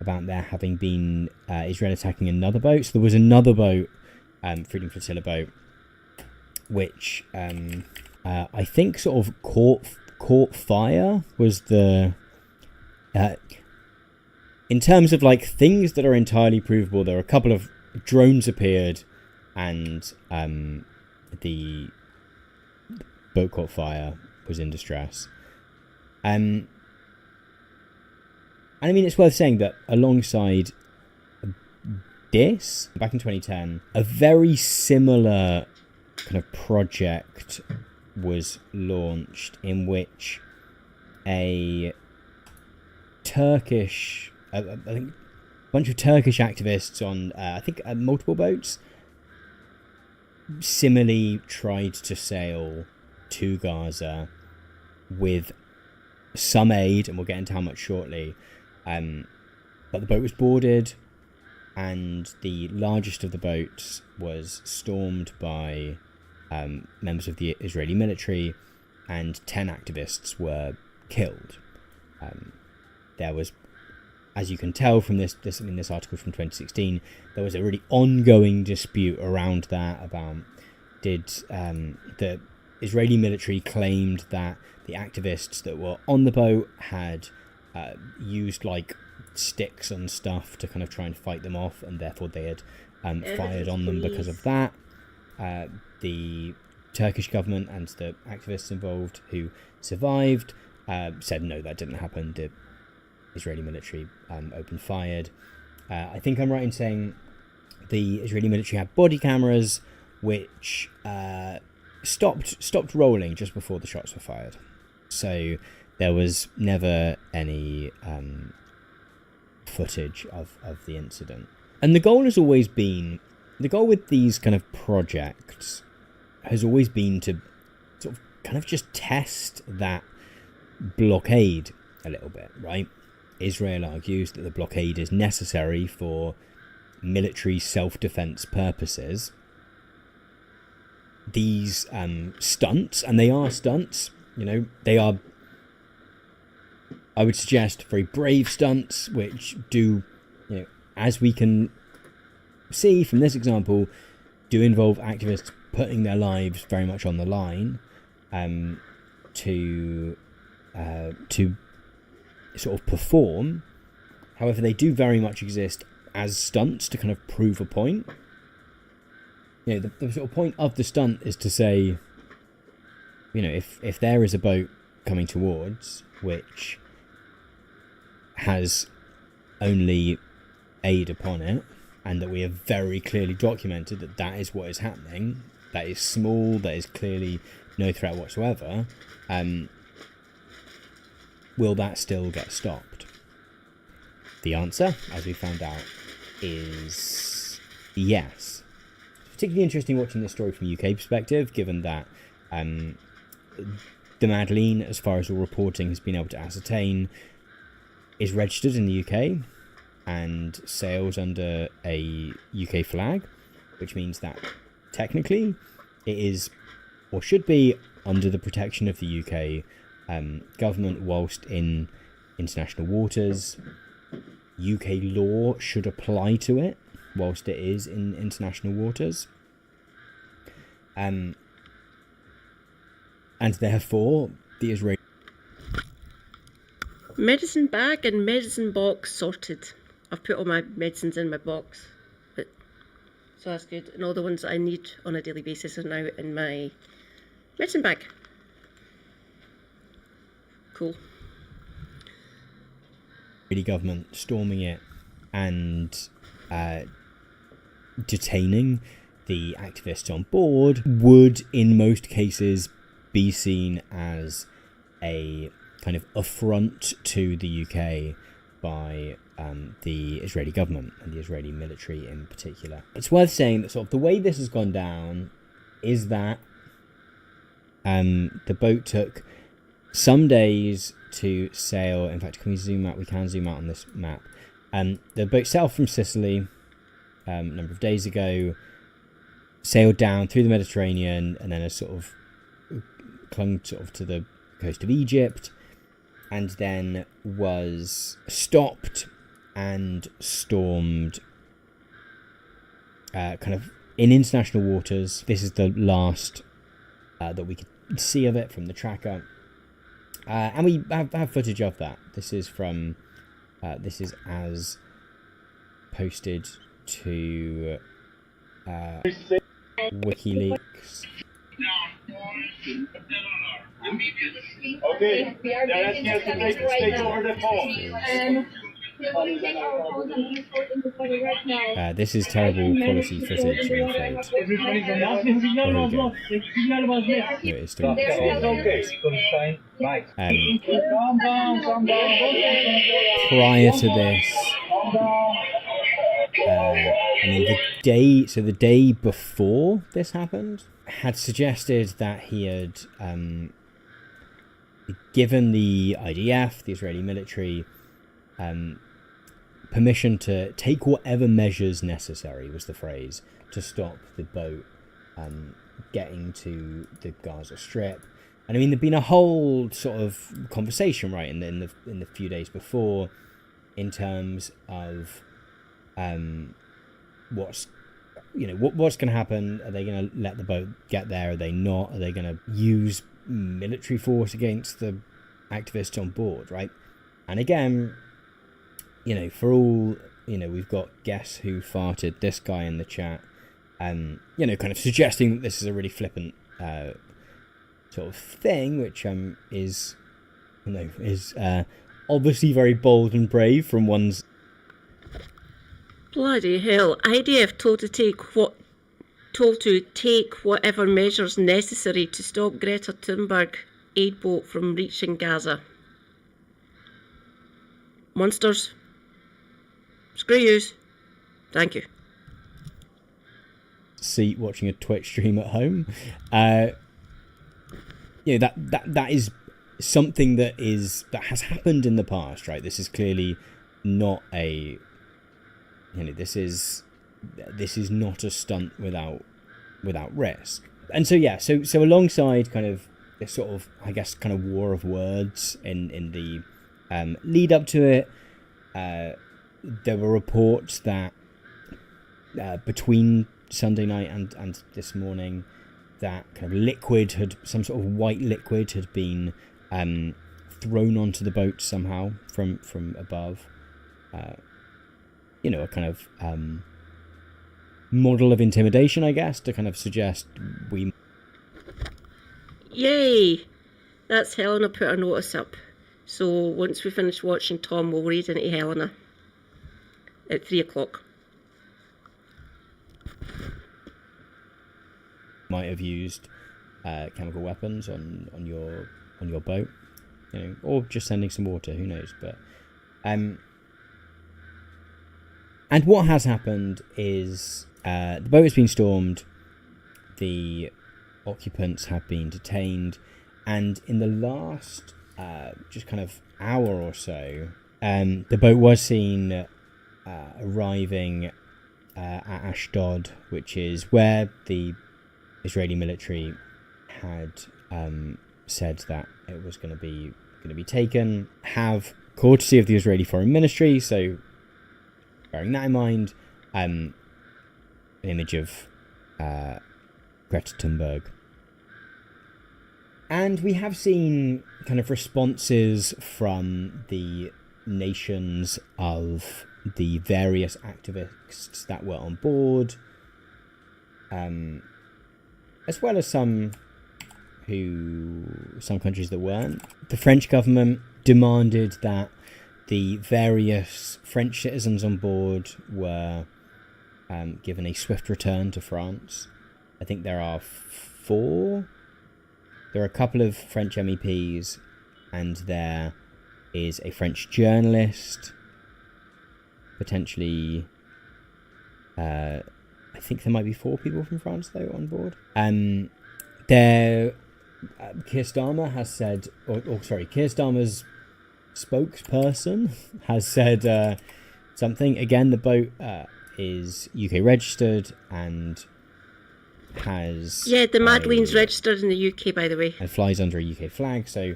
about there having been Israel attacking another boat. So there was another boat, Freedom Flotilla boat, which I think sort of caught fire. Was the in terms of like things that are entirely provable, there were a couple of drones appeared, and the boat caught fire, was in distress. And I mean, it's worth saying that alongside this, back in 2010, a very similar kind of project was launched in which a Turkish, I think, bunch of Turkish activists on, I think, multiple boats, similarly tried to sail to Gaza with some aid, and we'll get into how much shortly. But the boat was boarded, and the largest of the boats was stormed by members of the Israeli military, and 10 activists were killed. There was, as you can tell from this article from 2016, there was a really ongoing dispute around that about did the Israeli military claimed that the activists that were on the boat had used like sticks and stuff to kind of try and fight them off, and therefore they had fired on them because of that. The Turkish government and the activists involved who survived said no, that didn't happen. The Israeli military opened fired. I think I'm right in saying the Israeli military had body cameras which stopped rolling just before the shots were fired. So there was never any footage of the incident. And the goal with these kind of projects has always been to sort of kind of just test that blockade a little bit, right? Israel argues that the blockade is necessary for military self-defense purposes. These stunts, and they are stunts, they are, I would suggest, very brave stunts, which do, as we can see from this example, do involve activists putting their lives very much on the line to sort of perform. However, they do very much exist as stunts to kind of prove a point. The sort of point of the stunt is to say, if there is a boat coming towards which has only aid upon it, and that we have very clearly documented that is what is happening, that is small, that is clearly no threat whatsoever, will that still get stopped? The answer, as we found out, is yes. It's particularly interesting watching this story from a UK perspective, given that the Madeleine, as far as all reporting has been able to ascertain, is registered in the UK and sails under a UK flag. which means that technically it is, or should be, under the protection of the UK government whilst in international waters. UK law should apply to it whilst it is in international waters. And therefore, the Israeli... Medicine bag and medicine box sorted. I've put all my medicines in my box. So that's good. And all the ones that I need on a daily basis are now in my medicine bag. Cool. Israeli government storming it and detaining the activists on board would, in most cases, be seen as a kind of affront to the UK by the Israeli government and the Israeli military in particular. It's worth saying that sort of the way this has gone down is that the boat took some days to sail. In fact, can we zoom out? We can zoom out on this map. The boat sailed from Sicily a number of days ago, sailed down through the Mediterranean, and then has sort of clung sort of to the coast of Egypt, and then was stopped and stormed kind of in international waters. This is the last that we could see of it from the tracker. And we have footage of that. This is from, this is as posted to WikiLeaks. Okay, they're asking us to take the stage over the phone. This is terrible quality footage, I'm afraid. No, it's still prior to this, I mean, the day before this happened, had suggested that he had given the IDF, the Israeli military, permission to take whatever measures necessary, was the phrase, to stop the boat getting to the Gaza Strip. And I mean, there'd been a whole sort of conversation, right, in the few days before, in terms of what's going to happen. Are they going to let the boat get there? Are they not? Are they going to use military force against the activists on board, right? And again, for all, we've got Guess Who Farted, this guy in the chat, kind of suggesting that this is a really flippant sort of thing, which is obviously very bold and brave from one's... Bloody hell! IDF told to take whatever measures necessary to stop Greta Thunberg aid boat from reaching Gaza. Monsters. Screw yous. Thank you. Seat watching a Twitch stream at home. That is something that has happened in the past, right? This is clearly not a... this is not a stunt without risk. And so alongside kind of this sort of, I guess, kind of war of words in the lead up to it, there were reports that between Sunday night and this morning, that kind of some sort of white liquid had been thrown onto the boat somehow from above. A kind of model of intimidation, I guess, to kind of suggest we... Yay! That's Helena put her notice up. So once we finish watching Tom, we'll read into Helena at 3 o'clock. Might have used chemical weapons on your boat, or just sending some water, who knows, but... And what has happened is the boat has been stormed, the occupants have been detained, and in the last just kind of hour or so, the boat was seen arriving at Ashdod, which is where the Israeli military had said that it was going to be taken, have courtesy of the Israeli Foreign Ministry. So, bearing that in mind, an image of Greta Thunberg. And we have seen kind of responses from the nations of the various activists that were on board, as well as some countries that weren't. The French government demanded that the various French citizens on board were given a swift return to France. I think there are 4. There are a couple of French MEPs, and there is a French journalist. Potentially, I think there might be 4 people from France, though, on board. Keir Starmer has said, Keir Starmer's spokesperson has said something. Again, the boat is UK registered and has... Yeah, the Madeleine's registered in the UK, by the way. And flies under a UK flag, so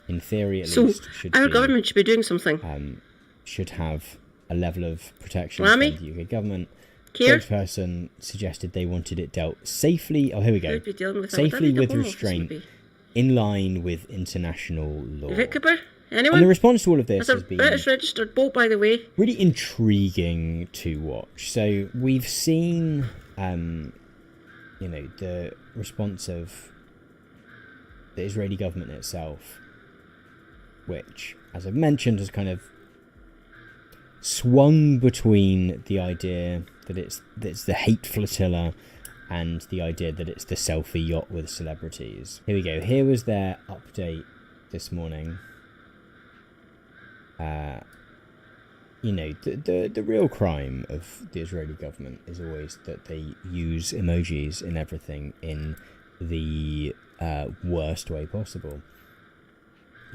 in theory at least... So our government should be doing something. Should have a level of protection Lammy? from the UK government. Keir? Spokesperson suggested they wanted it dealt safely... Oh, here we go. Who'd be dealing with Safely that? with restraint, in line with international law. David Cooper? Anyone? And the response to all of this has been... British registered boat, by the way. Really intriguing to watch. So we've seen... the response of the Israeli government itself, which, as I've mentioned, has kind of swung between the idea that it's the hate flotilla and the idea that it's the selfie yacht with celebrities. Here we go. Here was their update this morning. The real crime of the Israeli government is always that they use emojis in everything in the worst way possible.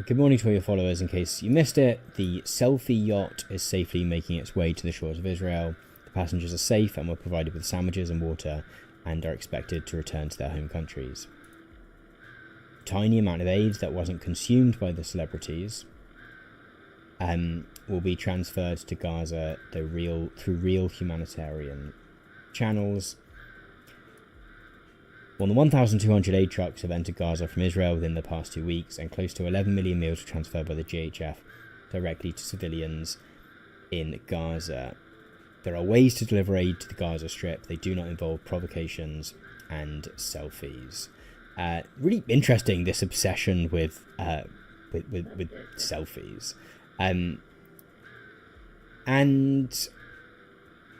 Good morning to all your followers. In case you missed it, the selfie yacht is safely making its way to the shores of Israel. The passengers are safe and were provided with sandwiches and water and are expected to return to their home countries. Tiny amount of aid that wasn't consumed by the celebrities will be transferred to Gaza through real humanitarian channels. More than 1,200 aid trucks have entered Gaza from Israel within the past 2 weeks, and close to 11 million meals were transferred by the GHF directly to civilians in Gaza. There are ways to deliver aid to the Gaza Strip. They do not involve provocations and selfies. Really interesting, this obsession with selfies. And I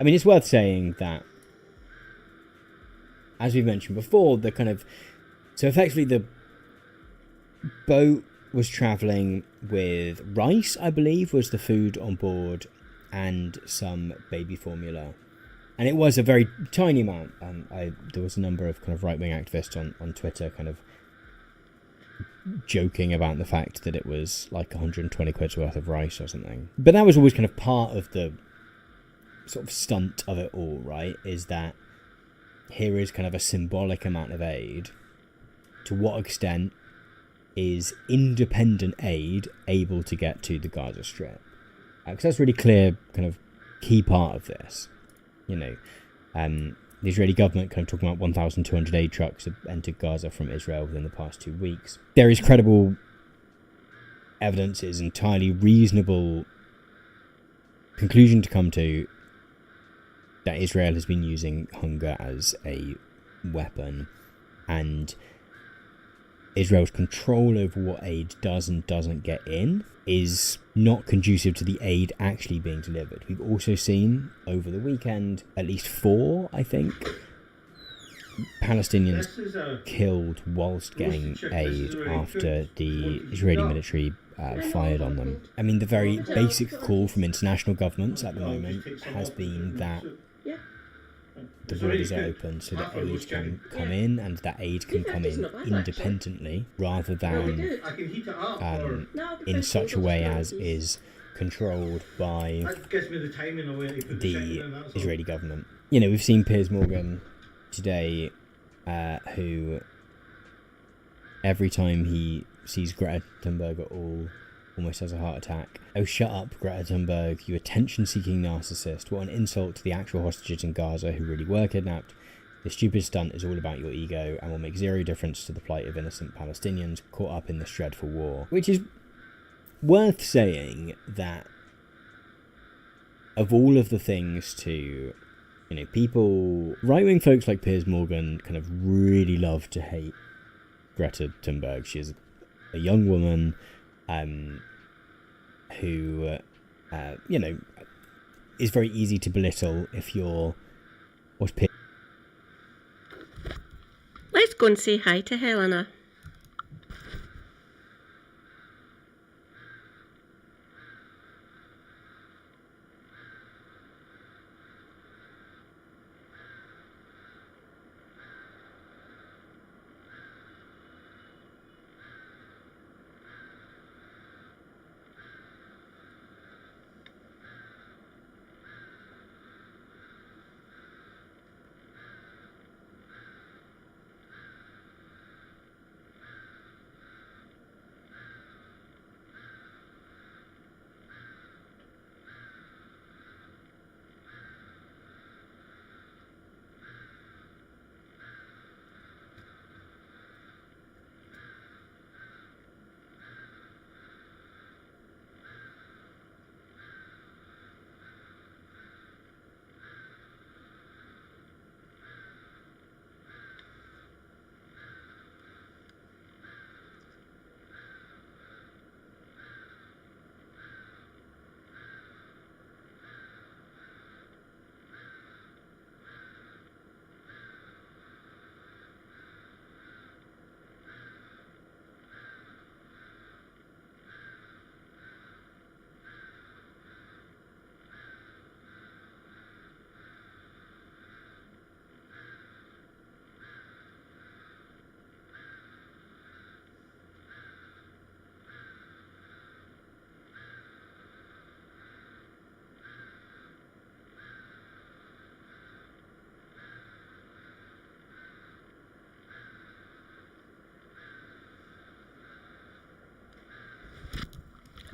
mean, it's worth saying that, as we've mentioned before, so effectively the boat was travelling with rice, I believe, was the food on board, and some baby formula. And it was a very tiny amount. There was a number of kind of right-wing activists on Twitter kind of joking about the fact that it was like 120 quid's worth of rice or something. But that was always kind of part of the sort of stunt of it all, right? Is that here is kind of a symbolic amount of aid. To what extent is independent aid able to get to the Gaza Strip? Because that's really clear, kind of key part of this. The Israeli government kind of talking about 1,200 aid trucks have entered Gaza from Israel within the past 2 weeks. There is credible evidence, it is entirely reasonable conclusion to come to, that Israel has been using hunger as a weapon, and Israel's control over what aid does and doesn't get in is not conducive to the aid actually being delivered. We've also seen over the weekend at least 4, I think, Palestinians killed whilst getting aid after the Israeli military fired on them. I mean, the very basic call from international governments at the moment has been that the borders are open so that aid can come in, and that aid can come in independently rather than in such a way as is controlled by That gives me the timing of where to put the chicken in, that's all. Israeli government. You know, we've seen Piers Morgan today, who every time he sees Greta Thunberg at all, almost has a heart attack. Oh, shut up, Greta Thunberg, you attention-seeking narcissist. What an insult to the actual hostages in Gaza who really were kidnapped. This stupid stunt is all about your ego and will make zero difference to the plight of innocent Palestinians caught up in this dreadful war. Which is worth saying that of all of the things to, you know, people, right-wing folks like Piers Morgan kind of really love to hate Greta Thunberg. She is a young woman who, you know, is very easy to belittle if you're what Piers. Let's go and say hi to Helena.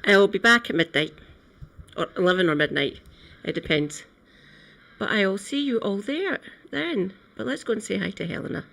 I'll be back at midnight, or 11 or midnight, it depends. But I'll see you all there then. But let's go and say hi to Helena.